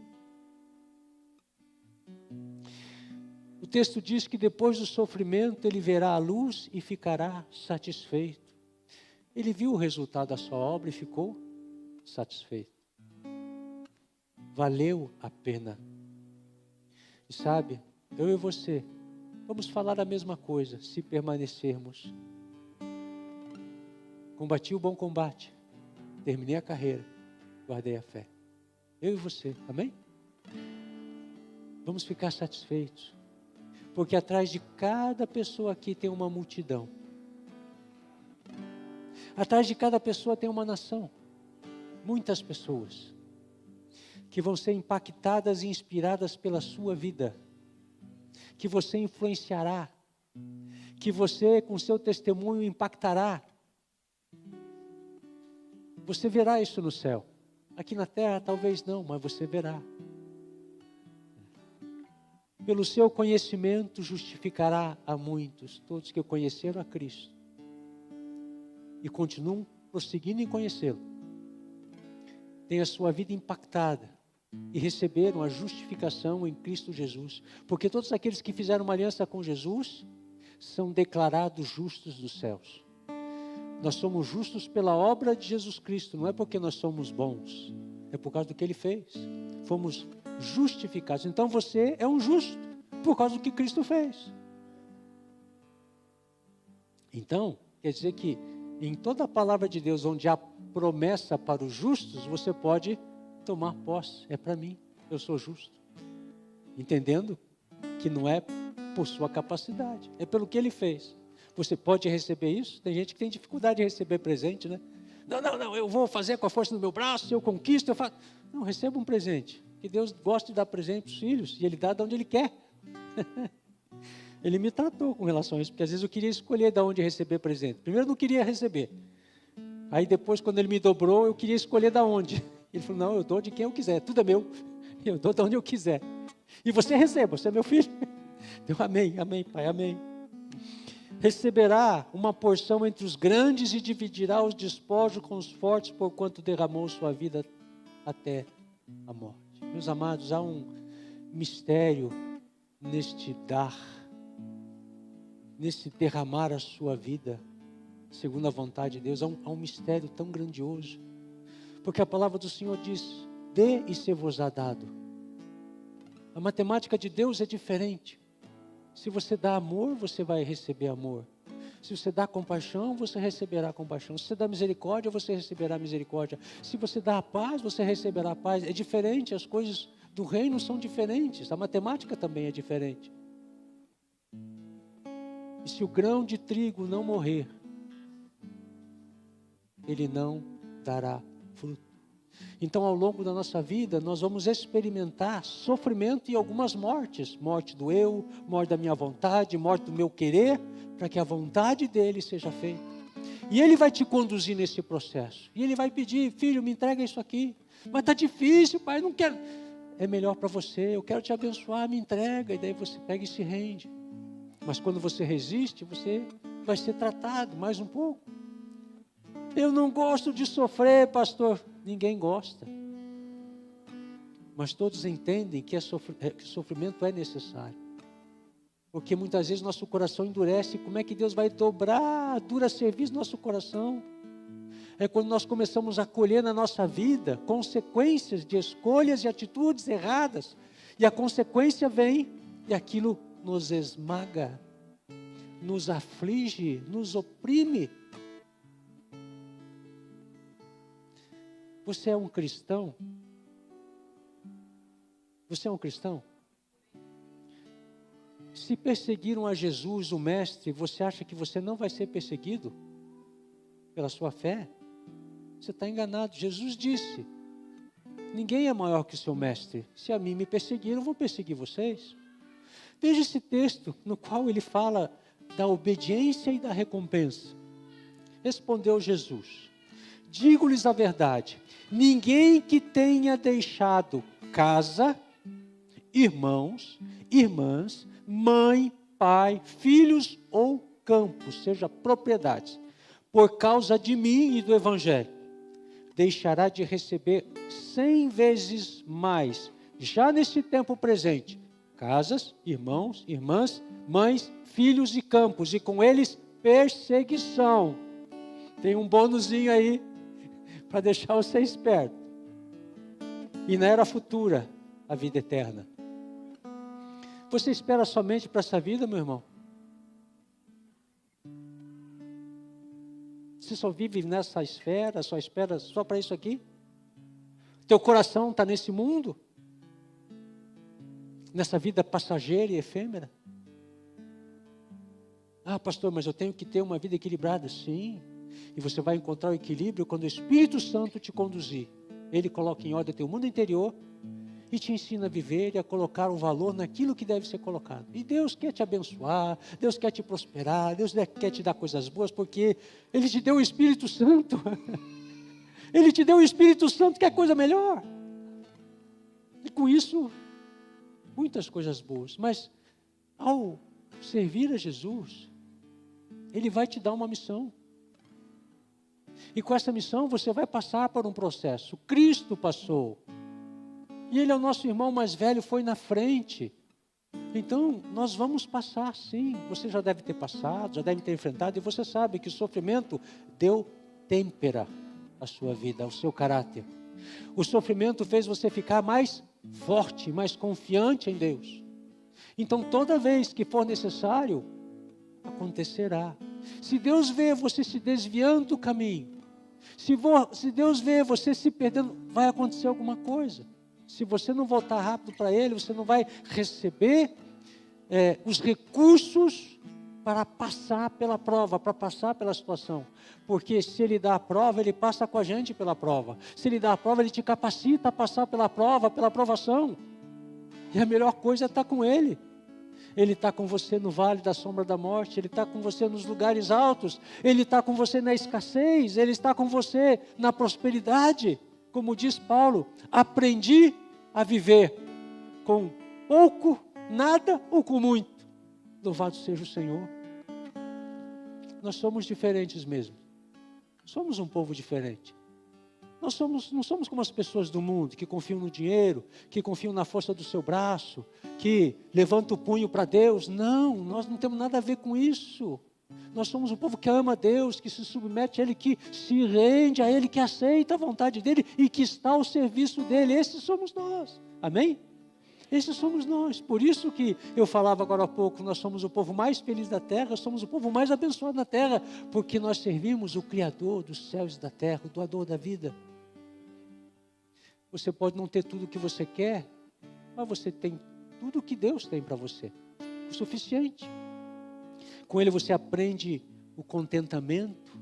O texto diz que depois do sofrimento ele verá a luz e ficará satisfeito. Ele viu o resultado da sua obra e ficou satisfeito. Valeu a pena. E sabe, eu e você, vamos falar a mesma coisa se permanecermos. Combati o bom combate, terminei a carreira, guardei a fé. Eu e você, amém? Vamos ficar satisfeitos. Porque atrás de cada pessoa aqui tem uma multidão. Atrás de cada pessoa tem uma nação. Muitas pessoas que vão ser impactadas e inspiradas pela sua vida. Que você influenciará. Que você, com seu testemunho, impactará. Você verá isso no céu. Aqui na terra talvez não, mas você verá. Pelo seu conhecimento justificará a muitos, todos que o conheceram a Cristo e continuam prosseguindo em conhecê-lo. Tem a sua vida impactada e receberam a justificação em Cristo Jesus, porque todos aqueles que fizeram uma aliança com Jesus são declarados justos dos céus. Nós somos justos pela obra de Jesus Cristo, não é porque nós somos bons, é por causa do que Ele fez. Fomos justificados. Então você é um justo por causa do que Cristo fez. Então, quer dizer que em toda a palavra de Deus, onde há promessa para os justos, você pode tomar posse. É para mim, eu sou justo. Entendendo que não é por sua capacidade, é pelo que Ele fez. Você pode receber isso? Tem gente que tem dificuldade de receber presente, né? Não, eu vou fazer com a força do meu braço, eu conquisto, eu faço. Não, receba um presente. Que Deus gosta de dar presente para os filhos, e Ele dá de onde Ele quer. Ele me tratou com relação a isso, porque às vezes eu queria escolher de onde receber presente. Primeiro eu não queria receber. Aí depois, quando Ele me dobrou, eu queria escolher de onde. Ele falou, não, eu dou de quem eu quiser, tudo é meu. Eu dou de onde eu quiser. E você receba, você é meu filho. Deu amém, amém, Pai, amém. Receberá uma porção entre os grandes e dividirá os despojos com os fortes, porquanto derramou sua vida até a morte. Meus amados, há um mistério neste dar, nesse derramar a sua vida, segundo a vontade de Deus. Há um mistério tão grandioso, porque a palavra do Senhor diz: dê e ser-vos-á dado. A matemática de Deus é diferente. Se você dá amor, você vai receber amor. Se você dá compaixão, você receberá compaixão. Se você dá misericórdia, você receberá misericórdia. Se você dá a paz, você receberá a paz. É diferente, as coisas do reino são diferentes. A matemática também é diferente. E se o grão de trigo não morrer, ele não dará fruto. Então, ao longo da nossa vida, nós vamos experimentar sofrimento e algumas mortes. Morte do eu, morte da minha vontade, morte do meu querer, para que a vontade dele seja feita. E ele vai te conduzir nesse processo. E ele vai pedir: filho, me entrega isso aqui. Mas está difícil, pai, não quero. É melhor para você, eu quero te abençoar, me entrega. E daí você pega e se rende. Mas quando você resiste, você vai ser tratado mais um pouco. Eu não gosto de sofrer, pastor. Ninguém gosta. Mas todos entendem que que sofrimento é necessário. Porque muitas vezes nosso coração endurece. Como é que Deus vai dobrar a dura serviço no nosso coração? É quando nós começamos a colher na nossa vida consequências de escolhas e atitudes erradas. E a consequência vem e aquilo nos esmaga, nos aflige, nos oprime. Você é um cristão? Você é um cristão? Se perseguiram a Jesus, o Mestre, você acha que você não vai ser perseguido pela sua fé? Você está enganado. Jesus disse: ninguém é maior que o seu Mestre. Se a mim me perseguiram, vão perseguir vocês. Veja esse texto no qual ele fala da obediência e da recompensa. Respondeu Jesus: digo-lhes a verdade, ninguém que tenha deixado casa, irmãos, irmãs, mãe, pai, filhos ou campos, seja propriedades, por causa de mim e do Evangelho, deixará de receber 100 vezes mais, já nesse tempo presente, casas, irmãos, irmãs, mães, filhos e campos, e com eles perseguição. Tem um bônusinho aí, para deixar você esperto. E na era futura, a vida eterna. Você espera somente para essa vida, meu irmão? Você só vive nessa esfera, só espera só para isso aqui? Teu coração está nesse mundo? Nessa vida passageira e efêmera? Ah, pastor, mas eu tenho que ter uma vida equilibrada. Sim. E você vai encontrar o equilíbrio quando o Espírito Santo te conduzir. Ele coloca em ordem teu mundo interior e te ensina a viver e a colocar o valor naquilo que deve ser colocado. E Deus quer te abençoar, Deus quer te prosperar, Deus quer te dar coisas boas, porque Ele te deu o Espírito Santo. Ele te deu o Espírito Santo, que é coisa melhor. E com isso, muitas coisas boas. Mas ao servir a Jesus, Ele vai te dar uma missão. E com essa missão você vai passar por um processo. Cristo passou. E Ele é o nosso irmão mais velho, foi na frente. Então, nós vamos passar sim. Você já deve ter passado, já deve ter enfrentado. E você sabe que o sofrimento deu têmpera à sua vida, ao seu caráter. O sofrimento fez você ficar mais forte, mais confiante em Deus. Então, toda vez que for necessário, acontecerá. Se Deus vê você se desviando do caminho, se Deus vê você se perdendo, vai acontecer alguma coisa. Se você não voltar rápido para Ele, você não vai receber os recursos para passar pela prova, para passar pela situação. Porque se Ele dá a prova, Ele passa com a gente pela prova. Se Ele dá a prova, Ele te capacita a passar pela prova, pela aprovação. E a melhor coisa é estar com Ele. Ele está com você no vale da sombra da morte, Ele está com você nos lugares altos, Ele está com você na escassez, Ele está com você na prosperidade. Como diz Paulo, aprendi a viver com pouco, nada ou com muito. Louvado seja o Senhor. Nós somos diferentes mesmo. Somos um povo diferente. Nós não somos como as pessoas do mundo, que confiam no dinheiro, que confiam na força do seu braço, que levantam o punho para Deus. Não, nós não temos nada a ver com isso. Nós somos um povo que ama a Deus, que se submete a Ele, que se rende a Ele, que aceita a vontade dEle e que está ao serviço dEle. Esses somos nós. Amém? Esses somos nós. Por isso que eu falava agora há pouco, nós somos o povo mais feliz da terra, somos o povo mais abençoado da terra, porque nós servimos o Criador dos céus e da terra, o doador da vida. Você pode não ter tudo o que você quer, mas você tem tudo o que Deus tem para você. O suficiente. Com Ele você aprende o contentamento,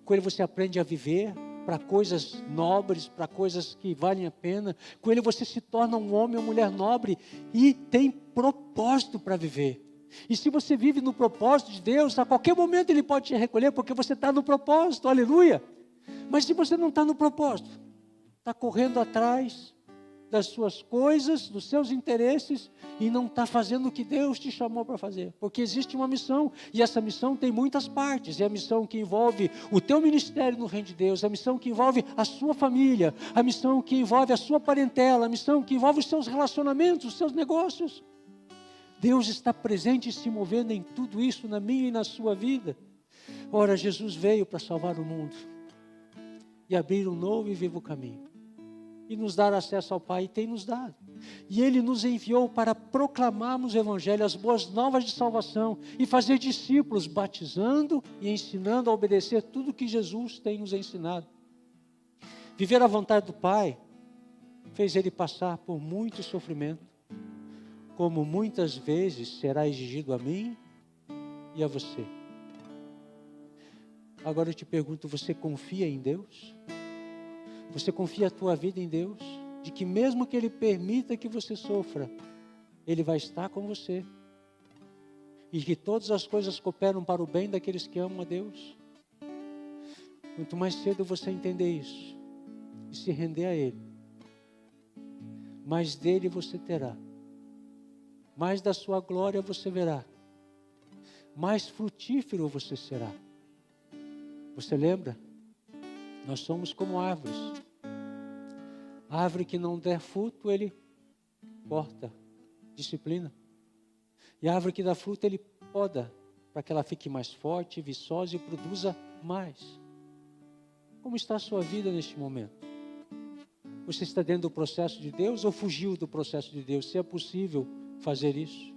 com Ele você aprende a viver para coisas nobres, para coisas que valem a pena. Com Ele você se torna um homem ou mulher nobre e tem propósito para viver. E se você vive no propósito de Deus, a qualquer momento Ele pode te recolher, porque você está no propósito, aleluia. Mas se você não está no propósito, está correndo atrás das suas coisas, dos seus interesses, e não está fazendo o que Deus te chamou para fazer. Porque existe uma missão, e essa missão tem muitas partes. É a missão que envolve o teu ministério no reino de Deus, a missão que envolve a sua família, a missão que envolve a sua parentela, a missão que envolve os seus relacionamentos, os seus negócios. Deus está presente e se movendo em tudo isso, na minha e na sua vida. Ora, Jesus veio para salvar o mundo e abrir um novo e vivo caminho. E nos dar acesso ao Pai, e tem nos dado. E Ele nos enviou para proclamarmos o Evangelho, as boas novas de salvação, e fazer discípulos, batizando e ensinando a obedecer tudo que Jesus tem nos ensinado. Viver a vontade do Pai fez Ele passar por muito sofrimento, como muitas vezes será exigido a mim e a você. Agora eu te pergunto, você confia em Deus? Você confia a tua vida em Deus? De que mesmo que Ele permita que você sofra, Ele vai estar com você. E que todas as coisas cooperam para o bem daqueles que amam a Deus. Quanto mais cedo você entender isso e se render a Ele, mais dele você terá. Mais da sua glória você verá. Mais frutífero você será. Você lembra? Nós somos como árvores. A árvore que não der fruto, Ele corta, disciplina. E a árvore que dá fruto, Ele poda, para que ela fique mais forte, viçosa e produza mais. Como está a sua vida neste momento? Você está dentro do processo de Deus ou fugiu do processo de Deus? Se é possível fazer isso.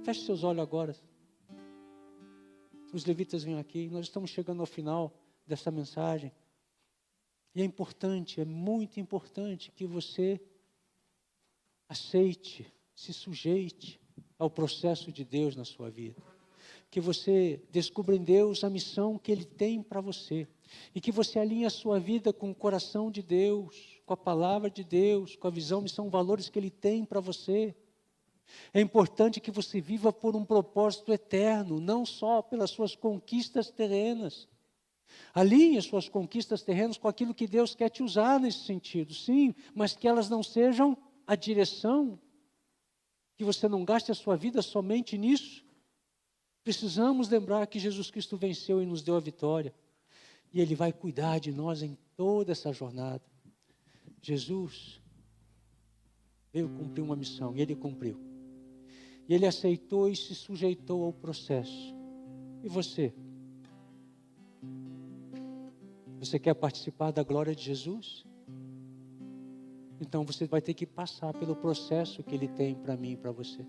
Feche seus olhos agora. Os levitas vêm aqui, nós estamos chegando ao final dessa mensagem. E é importante, é muito importante que você aceite, se sujeite ao processo de Deus na sua vida. Que você descubra em Deus a missão que Ele tem para você. E que você alinhe a sua vida com o coração de Deus, com a palavra de Deus, com a visão, missão, valores que Ele tem para você. É importante que você viva por um propósito eterno, não só pelas suas conquistas terrenas. Alinhe as suas conquistas terrenas com aquilo que Deus quer te usar nesse sentido, sim, mas que elas não sejam a direção, que você não gaste a sua vida somente nisso. Precisamos lembrar que Jesus Cristo venceu e nos deu a vitória, e Ele vai cuidar de nós em toda essa jornada. Jesus veio cumprir uma missão, e Ele cumpriu. E Ele aceitou e se sujeitou ao processo. E você? Você quer participar da glória de Jesus? Então você vai ter que passar pelo processo que Ele tem para mim e para você.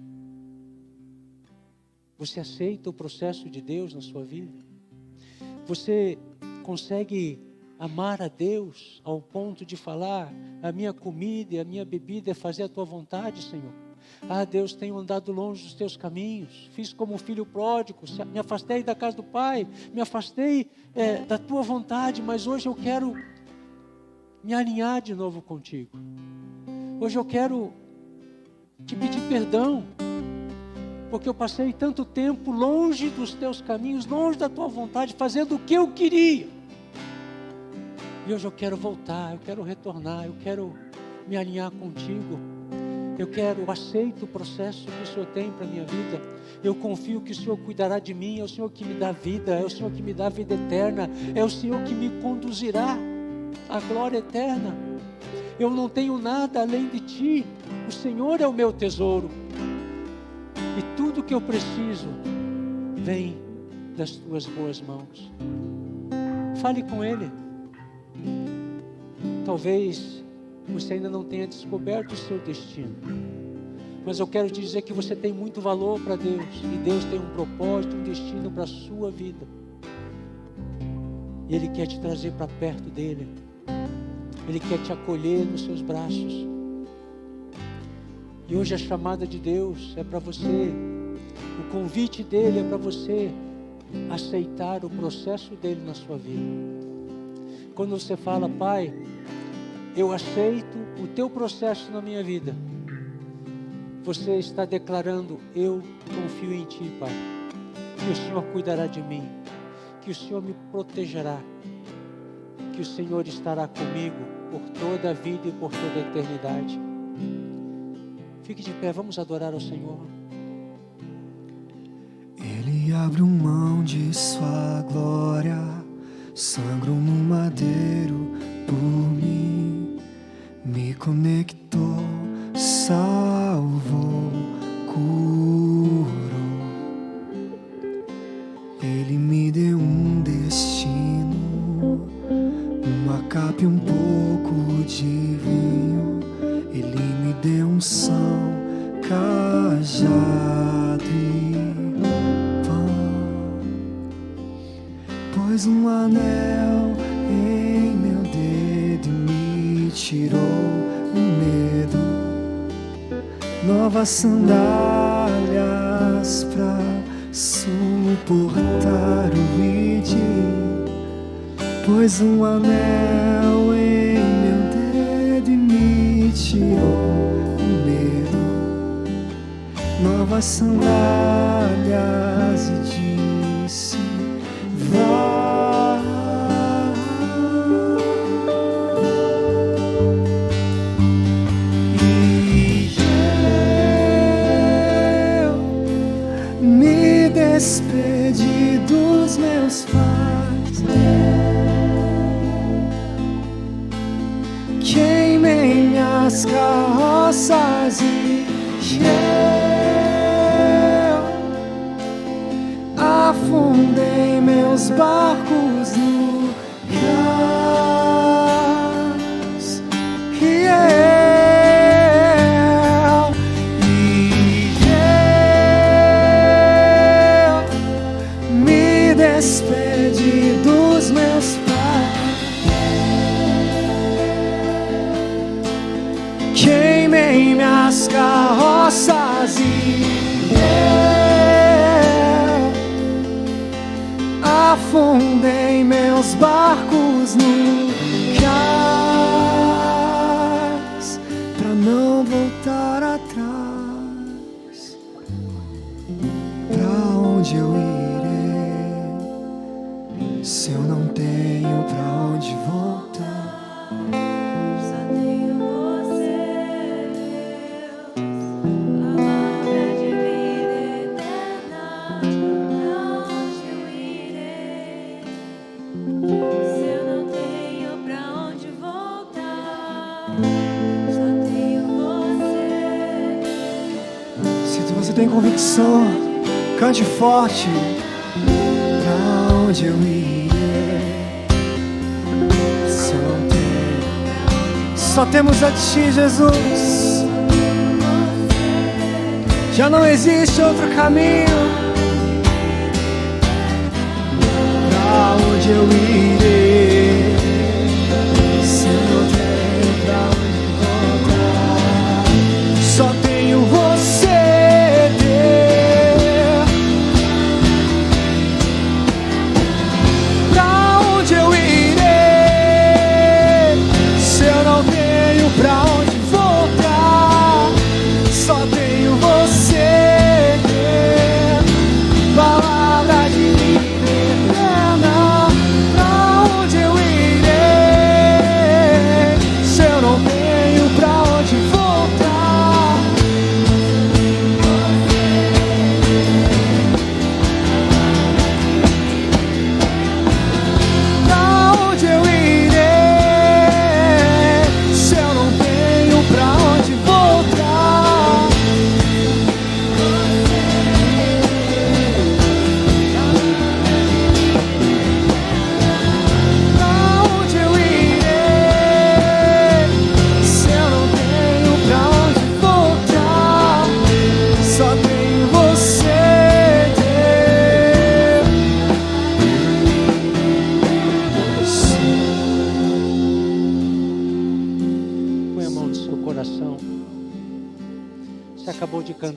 Você aceita o processo de Deus na sua vida? Você consegue amar a Deus ao ponto de falar: a minha comida e a minha bebida é fazer a tua vontade, Senhor? Ah, Deus, tenho andado longe dos teus caminhos, fiz como um filho pródigo, me afastei da casa do Pai, me afastei da tua vontade, mas hoje eu quero me alinhar de novo contigo. Hoje eu quero te pedir perdão, porque eu passei tanto tempo longe dos teus caminhos, longe da tua vontade, fazendo o que eu queria. E hoje eu quero voltar, eu quero retornar, eu quero me alinhar contigo. Eu aceito o processo que o Senhor tem para a minha vida. Eu confio que o Senhor cuidará de mim. É o Senhor que me dá vida, é o Senhor que me dá vida eterna, é o Senhor que me conduzirá à glória eterna. Eu não tenho nada além de Ti. O Senhor é o meu tesouro. E tudo que eu preciso vem das Tuas boas mãos. Fale com Ele. Talvez você ainda não tenha descoberto o seu destino, mas eu quero te dizer que você tem muito valor para Deus, e Deus tem um propósito, um destino para a sua vida, e Ele quer te trazer para perto dEle. Ele quer te acolher nos seus braços. E hoje a chamada de Deus é para você, o convite dEle é para você aceitar o processo dEle na sua vida. Quando você fala: Pai, eu aceito o Teu processo na minha vida, você está declarando: eu confio em Ti, Pai, que o Senhor cuidará de mim, que o Senhor me protegerá, que o Senhor estará comigo por toda a vida e por toda a eternidade. Fique de pé, vamos adorar ao Senhor. Ele abriu mão de sua glória, sangrou no madeiro por mim, me conectou, salvou, curou. Ele me deu um destino, uma capa e um pouco de vinho. Ele me deu unção, cajado e pão. Pôs um anel em meu dedo e me tirou o medo. Novas sandálias pra suportar o ridículo. Pôs um anel em meu dedo e me tirou o medo. Novas sandálias e disse: vá. E eu me despedi dos meus pais, queimei minhas carroças e eu afundei meus barcos no cais. Eu me despedi dos meus pais, queimei minhas carroças e afundei meus barcos no cais, pra não voltar atrás. Pra onde eu irei se eu não tenho pra onde voltar? Só tenho você, Deus, palavra de vida eterna. Pra onde eu irei se eu não tenho pra onde voltar? Só tenho você, Se você tem convicção, cante forte. Pra onde eu irei se eu não tenho? Só temos a Ti, Jesus. Já não existe outro caminho. Pra onde eu irei se eu não tenho pra onde voltar? Só tenho você, Deus. Pra onde eu irei se eu não tenho pra onde voltar? Só tenho você, Deus, palavra de vida eterna. Pra onde eu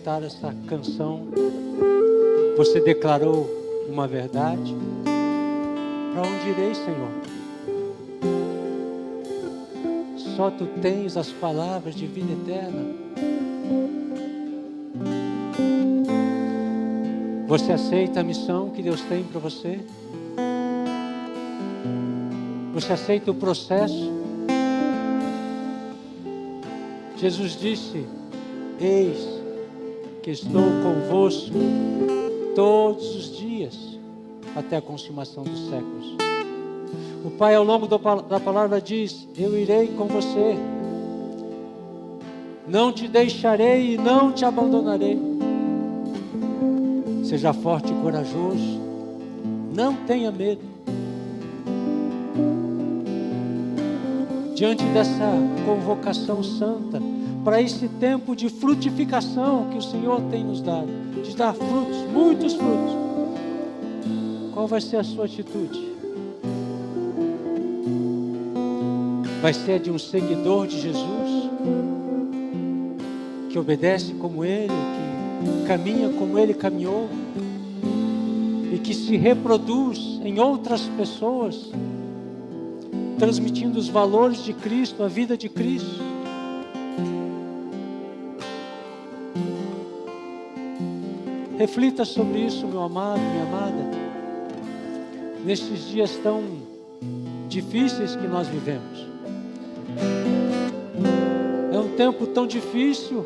cantar essa canção, você declarou uma verdade. Para onde irei, Senhor? Só Tu tens as palavras de vida eterna. Você aceita a missão que Deus tem para você? Você aceita o processo? Jesus disse: eis que estou convosco todos os dias até a consumação dos séculos. O Pai, ao longo da palavra, diz: eu irei com você, não te deixarei e não te abandonarei. Seja forte e corajoso, não tenha medo. Diante dessa convocação santa, para esse tempo de frutificação que o Senhor tem nos dado, de dar frutos, muitos frutos, qual vai ser a sua atitude? Vai ser a de um seguidor de Jesus, que obedece como Ele, que caminha como Ele caminhou, e que se reproduz em outras pessoas, transmitindo os valores de Cristo, a vida de Cristo? Reflita sobre isso, meu amado, minha amada, nestes dias tão difíceis que nós vivemos. É um tempo tão difícil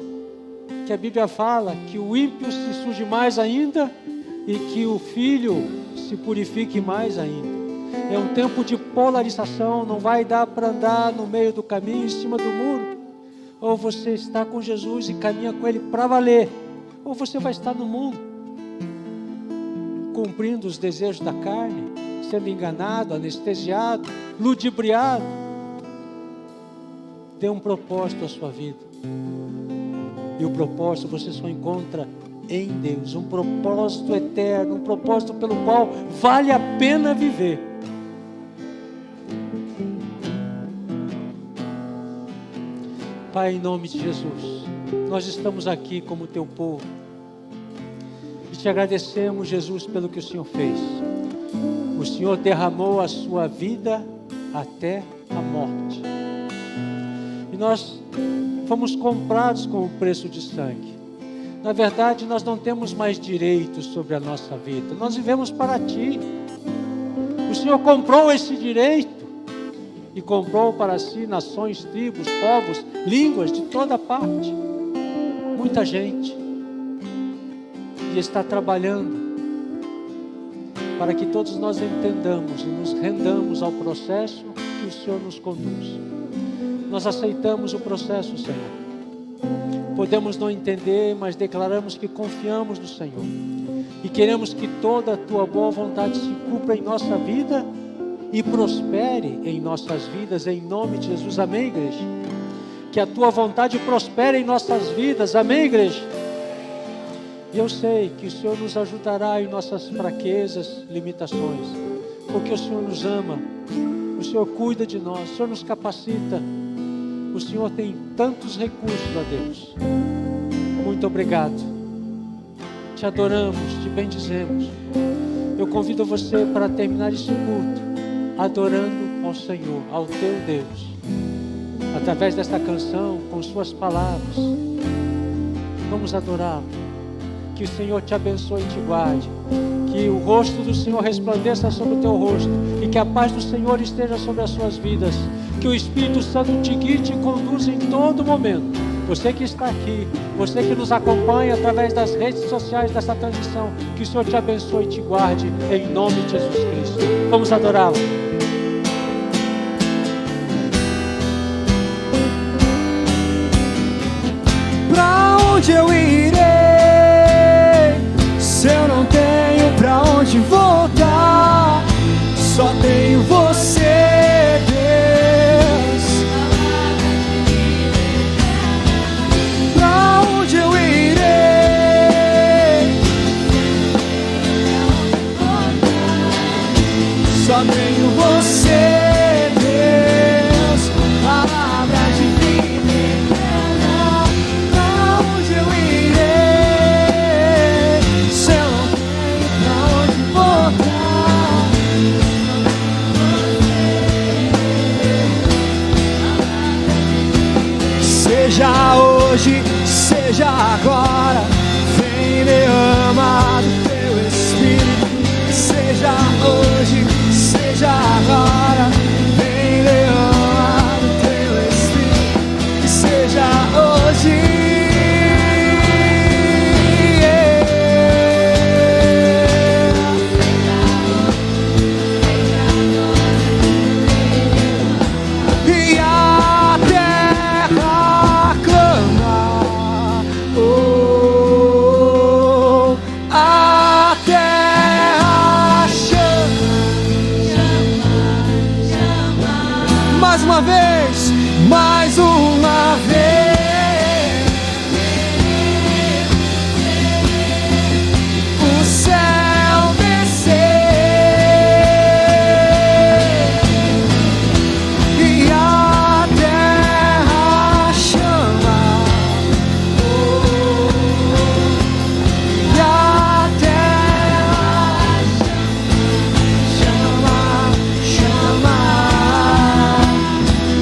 que a Bíblia fala que o ímpio se surge mais ainda e que o filho se purifique mais ainda. É um tempo de polarização, não vai dar para andar no meio do caminho, em cima do muro. Ou você está com Jesus e caminha com Ele para valer, ou você vai estar no mundo, cumprindo os desejos da carne, sendo enganado, anestesiado, ludibriado. Dê um propósito à sua vida. E o propósito você só encontra em Deus. Um propósito eterno, um propósito pelo qual vale a pena viver. Pai, em nome de Jesus, nós estamos aqui como Teu povo e Te agradecemos, Jesus, pelo que o Senhor fez. O Senhor derramou a Sua vida até a morte. E nós fomos comprados com o preço de sangue. Na verdade, nós não temos mais direitos sobre a nossa vida. Nós vivemos para Ti. O Senhor comprou esse direito e comprou para si nações, tribos, povos, línguas de toda parte. Muita gente. E está trabalhando para que todos nós entendamos e nos rendamos ao processo que o Senhor nos conduz. Nós aceitamos o processo, Senhor. Podemos não entender, mas declaramos que confiamos no Senhor. E queremos que toda a Tua boa vontade se cumpra em nossa vida e prospere em nossas vidas, em nome de Jesus. Amém, igreja? Que a Tua vontade prospere em nossas vidas. Amém, igreja? E eu sei que o Senhor nos ajudará em nossas fraquezas, limitações, porque o Senhor nos ama, o Senhor cuida de nós, o Senhor nos capacita. O Senhor tem tantos recursos, ó Deus. Muito obrigado. Te adoramos, te bendizemos. Eu convido você para terminar esse culto adorando ao Senhor, ao teu Deus, através desta canção, com suas palavras. Vamos adorá-lo. Que o Senhor te abençoe e te guarde. Que o rosto do Senhor resplandeça sobre o teu rosto e que a paz do Senhor esteja sobre as suas vidas. Que o Espírito Santo te guie e te conduza em todo momento. Você que está aqui, você que nos acompanha através das redes sociais dessa transmissão, que o Senhor te abençoe e te guarde em nome de Jesus Cristo. Vamos adorá-lo. Pra onde eu irei, se eu não tenho pra onde voltar? Só tenho você, Deus. Pra onde eu irei, só tenho você, Deus. Palavra de vida eterna. Pra onde eu irei, hoje, seja agora. Vem derrama do teu Espírito. Que seja hoje, seja agora. Vem derrama do teu Espírito. Que seja hoje. Mais uma vez, o céu descer e a terra chamar, e a terra chamar.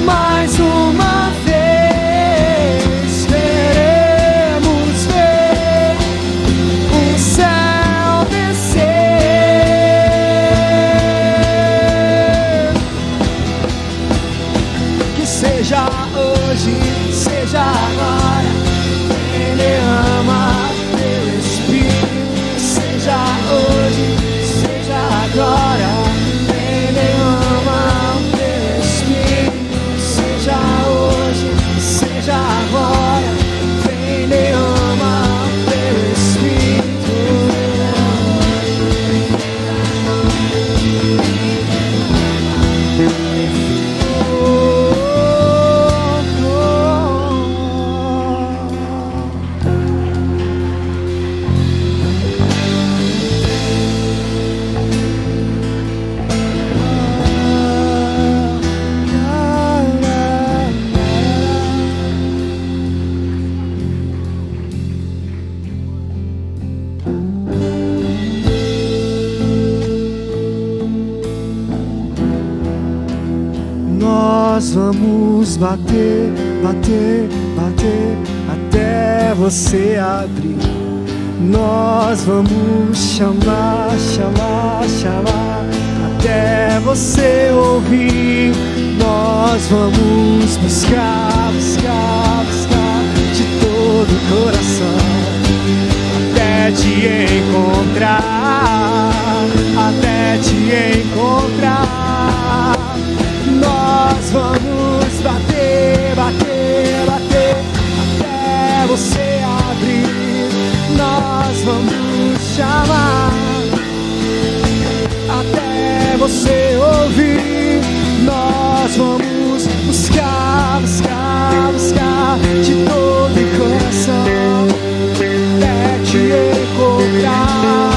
Mais uma vez queremos ver o céu descer. Que seja hoje, seja agora. Vem derrama teu Espírito. Que seja hoje, seja agora. Vem derrama o teu Espírito. Seja hoje, seja agora, vem derrama o teu Espírito. Nós vamos bater, bater, bater até você abrir. Nós vamos chamar, chamar, chamar até você ouvir. Nós vamos buscar, buscar, buscar de todo o coração até te encontrar, até te encontrar. Nós vamos bater, bater, bater até você abrir. Nós vamos chamar até você ouvir. Nós vamos buscar, buscar, buscar de todo o coração até te encontrar.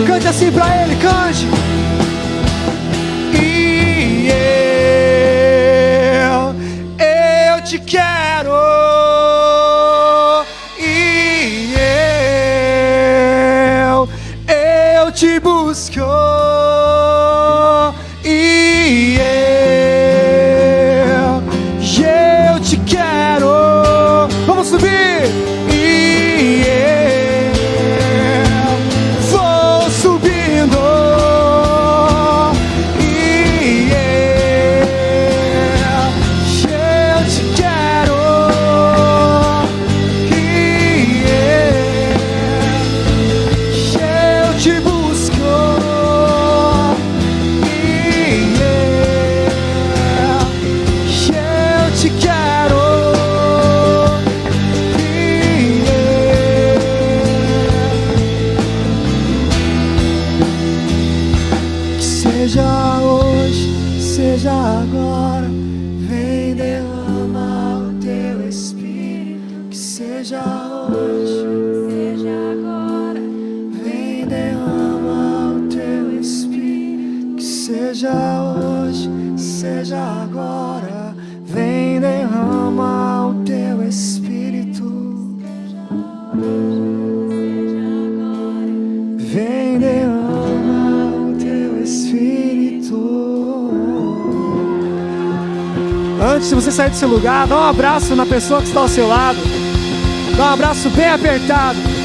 Cante assim pra ele, cante. Eu te quero, e eu te busco, e eu te quero. Vamos subir. E eu vou subindo. Seja hoje, seja agora, vem derrama o teu Espírito. Que seja hoje, Seja agora, vem derrama o teu Espírito. Que seja hoje, seja agora, vem derrama o teu Espírito. Vem derrama o teu Espírito. antes de você sair desse lugar, dá um abraço na pessoa que está ao seu lado. Dá um abraço bem apertado.